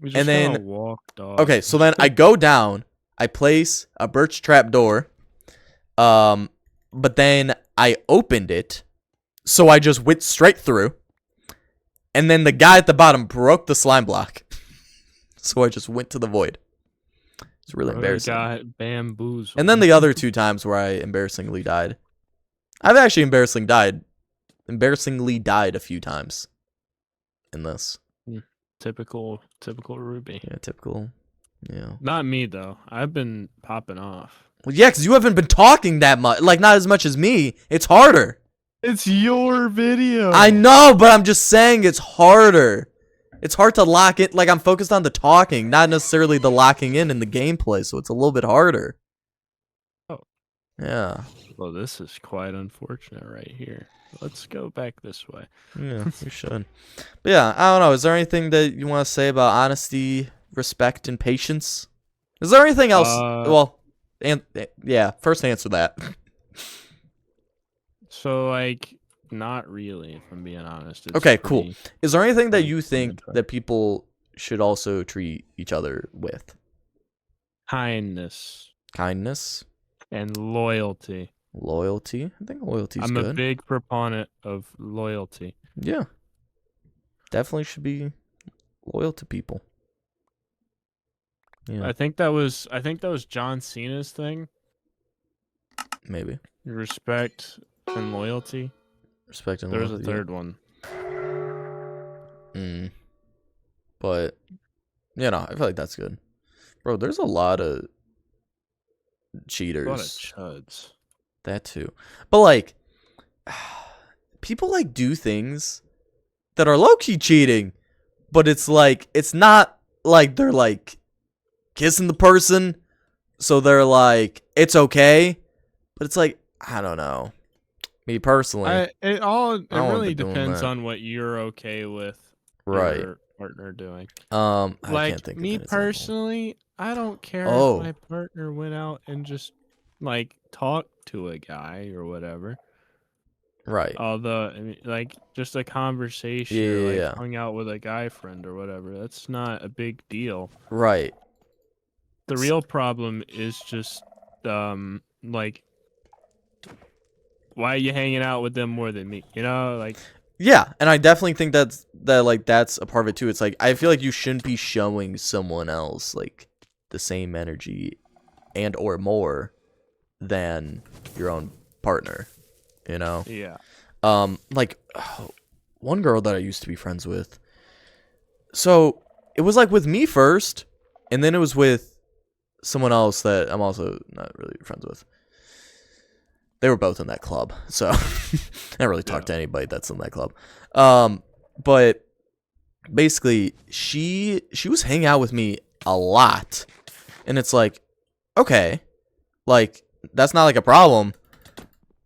We just And then kinda walked off. okay, so then I go down. I place a birch trap door. But then I opened it, so I just went straight through. And then the guy at the bottom broke the slime block. So I just went to the void. It's really embarrassing. Got bamboozled. And then the other 2 times where I embarrassingly died. I've actually embarrassingly died a few times in this. Typical Ruby. Yeah, typical. Yeah. Not me though. I've been popping off. Well, yeah, because you haven't been talking that much. Like, not as much as me. It's harder. It's your video. I know, but I'm just saying it's harder. It's hard to lock it. Like, I'm focused on the talking, not necessarily the locking in the gameplay, so it's a little bit harder. Oh. Yeah. Well, this is quite unfortunate right here. Let's go back this way. Yeah, you should. But yeah, I don't know. Is there anything that you want to say about honesty, respect, and patience? Is there anything else? First answer that. So, like, not really, if I'm being honest. It's Okay, cool. Is there anything that pretty you think simple. that people should also treat each other with? Kindness Kindness, and loyalty. loyalty. I think loyalty is I'm good. a big proponent of loyalty. Yeah. Definitely should be loyal to people. Yeah, I think that was John Cena's thing. maybe. Respect and loyalty. Respect and There was loyalty. a third one. But, you know, I feel like that's good. Bro, there's a lot of cheaters. A lot of chuds. That too. But, like, people, like, do things that are low-key cheating. But it's, like, it's not, like, they're, like, kissing the person. So they're, like, it's okay. But it's, like, I don't know. Me personally. It wouldn't really be doing depends that. on what you're okay with Right. your partner doing. I Like, can't think of me an example. personally, I don't care Oh. if my partner went out and just, like, talked to a guy or whatever. Right. Although, I mean, like, just a conversation Yeah, or, like, yeah. hung out with a guy friend or whatever. That's not a big deal. Right. The real problem is just, like, why are you hanging out with them more than me? You know, like, Yeah, and I definitely think that's a part of it too. It's like I feel like you shouldn't be showing someone else like the same energy and or more than your own partner, you know? yeah. Like one girl that I used to be friends with. So, it was like with me first, and then it was with someone else that I'm also not really friends with. They were both in that club, so I don't really talk to anybody that's in that club. But basically, she was hanging out with me a lot, and it's like, okay, like that's not like a problem,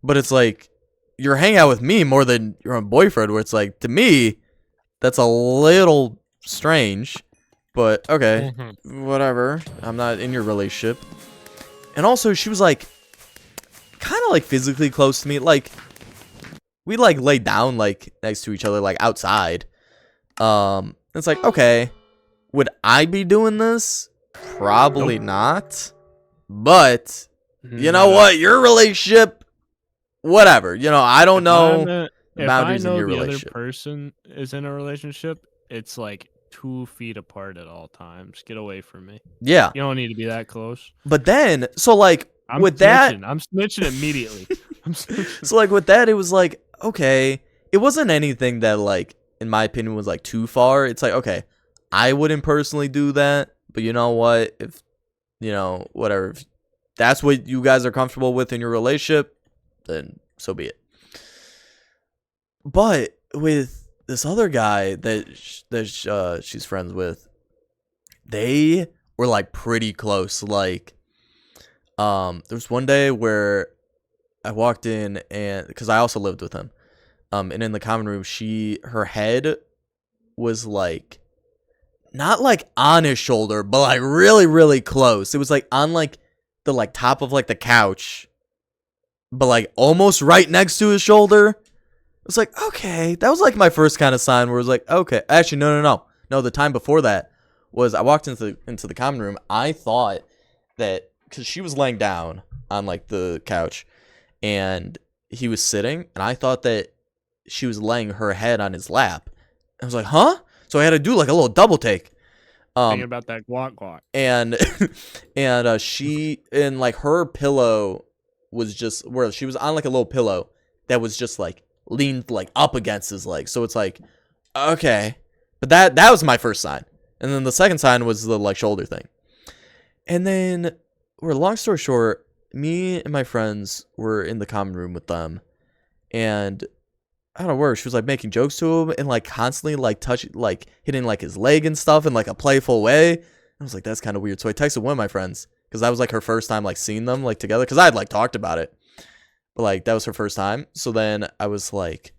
but it's like you're hanging out with me more than your own boyfriend. Where it's like to me, that's a little strange, but okay, whatever. I'm not in your relationship, and also she was like. Kind of like physically close to me, like we like lay down like next to each other, like outside. It's like okay, would I be doing this? Probably not. But you know what? Your relationship, whatever. I don't know boundaries in your the relationship. Other person is in a relationship, it's like 2 feet apart at all times. Get away from me. Yeah. You don't need to be that close. But then, so like I'm with snitching. that, I'm snitching immediately. I'm snitching. so like with that, it was like, okay, it wasn't anything that like, in my opinion, was like too far. It's like, okay, I wouldn't personally do that, but you know what? If whatever, if that's what you guys are comfortable with in your relationship, then so be it. But with this other guy that she's friends with, they were like pretty close. Like, there was one day where I walked in, and because I also lived with him, and in the common room, her head was like not like on his shoulder, but like really, really close. It was like on like the like top of like the couch, but like almost right next to his shoulder. It was like, okay, that was like my first kind of sign where it was like, okay, actually, no. The time before that was I walked into the common room. I thought that because she was laying down on like the couch, and he was sitting, and I thought that she was laying her head on his lap. I was like, huh? So I had to do like a little double take. Thinking about that guac. And she, and like her pillow was just where she was on like a little pillow that was just like leaned like up against his leg. So it's like, okay. But that was my first sign. And then the second sign was the like shoulder thing. And then, long story short, me and my friends were in the common room with them, and I don't know where she was like making jokes to him and like constantly like touching, like hitting like his leg and stuff in like a playful way. I was like, that's kind of weird. So I texted one of my friends because that was like her first time like seeing them like together, because I had like talked about it, but like that was her first time. So then I was like,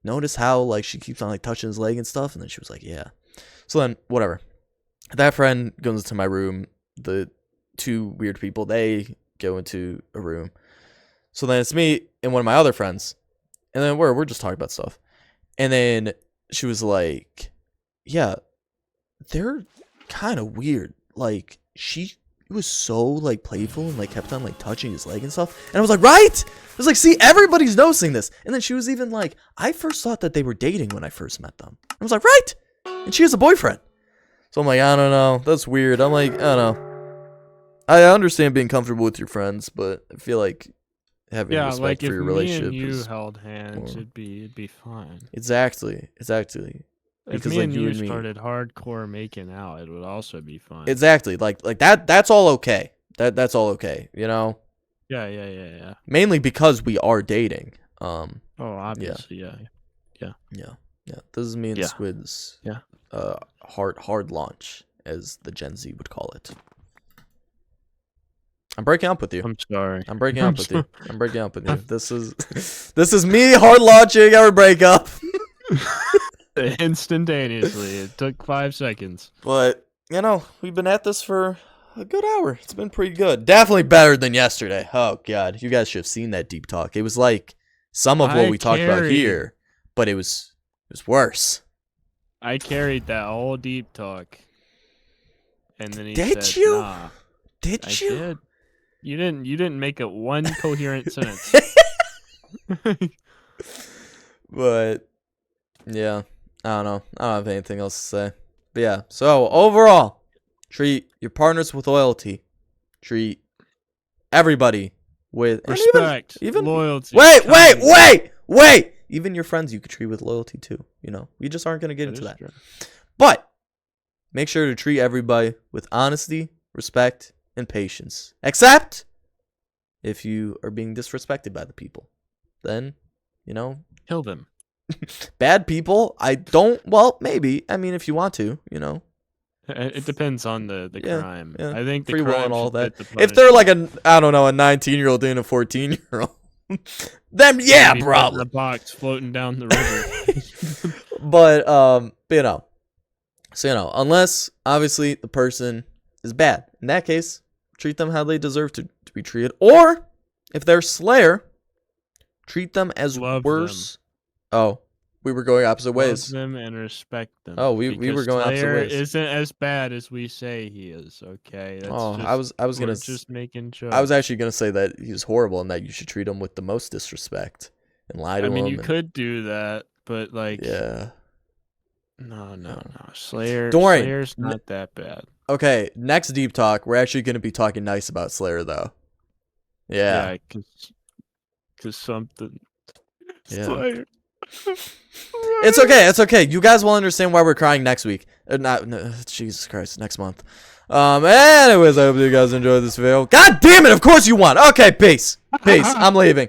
notice how like she keeps on like touching his leg and stuff, and then she was like, yeah. So then whatever. That friend goes into my room. The two weird people, they go into a room. So then it's me and one of my other friends. And then we're just talking about stuff. And then she was like, yeah, they're kind of weird. Like, she was so, like, playful and, like, kept on, like, touching his leg and stuff. And I was like, right? I was like, see, everybody's noticing this. And then she was even like, I first thought that they were dating when I first met them. I was like, right? And she has a boyfriend. So I'm like, I don't know. That's weird. I'm like, I don't know. I understand being comfortable with your friends, but I feel like having respect like for your if relationship me and you is held hands, more... it'd be fine. Exactly. If me and you started hardcore making out, it would also be fine. Exactly. Like that's all okay. That's all okay, you know? Yeah. Mainly because we are dating. Oh, obviously, yeah. This is me and Squid's hard launch, as the Gen Z would call it. I'm breaking up with you. I'm sorry. I'm breaking up with you. This is me hard launching our breakup. Instantaneously. It took 5 seconds. But, we've been at this for a good hour. It's been pretty good. Definitely better than yesterday. Oh, God. You guys should have seen that deep talk. It was like some of what we talked about here, but it was worse. I carried that whole deep talk. And then he said, you? Nah. Did you? Did. You didn't make it one coherent sentence. But yeah, I don't know. I don't have anything else to say. But yeah, so overall, treat your partners with loyalty. Treat everybody with respect, even loyalty. Wait! Even your friends you could treat with loyalty too. We just aren't gonna get into that. True. But make sure to treat everybody with honesty, respect, and patience. Except if you are being disrespected by the people. Then, kill them. Bad people, maybe. I mean, if you want to, It depends on the crime. Yeah. I think the free will crime and all that. If they're like a 19-year-old doing a 14-year-old, then yeah, probably. A box floating down the river. But unless obviously the person is bad, in that case, treat them how they deserve to be treated. Or if they're Slayer, treat them as worse. Oh, we were going opposite Love ways. them and respect them. Oh, we were because going opposite Slayer ways. isn't as bad as we say he is. Okay. That's Oh, just, I was we're gonna just making jokes. I was actually gonna say that he's horrible and that you should treat him with the most disrespect and lie to I mean, him. you could do that, but like, Yeah. no. Slayer. Don't worry. Slayer's not that bad. Okay, next deep talk, we're actually gonna be talking nice about Slayer though. Yeah. Cause something. Yeah. Slayer. It's okay. It's okay. You guys will understand why we're crying next week. Jesus Christ, next month. Anyways, I hope you guys enjoyed this video. God damn it! Of course you want. Okay, peace. I'm leaving.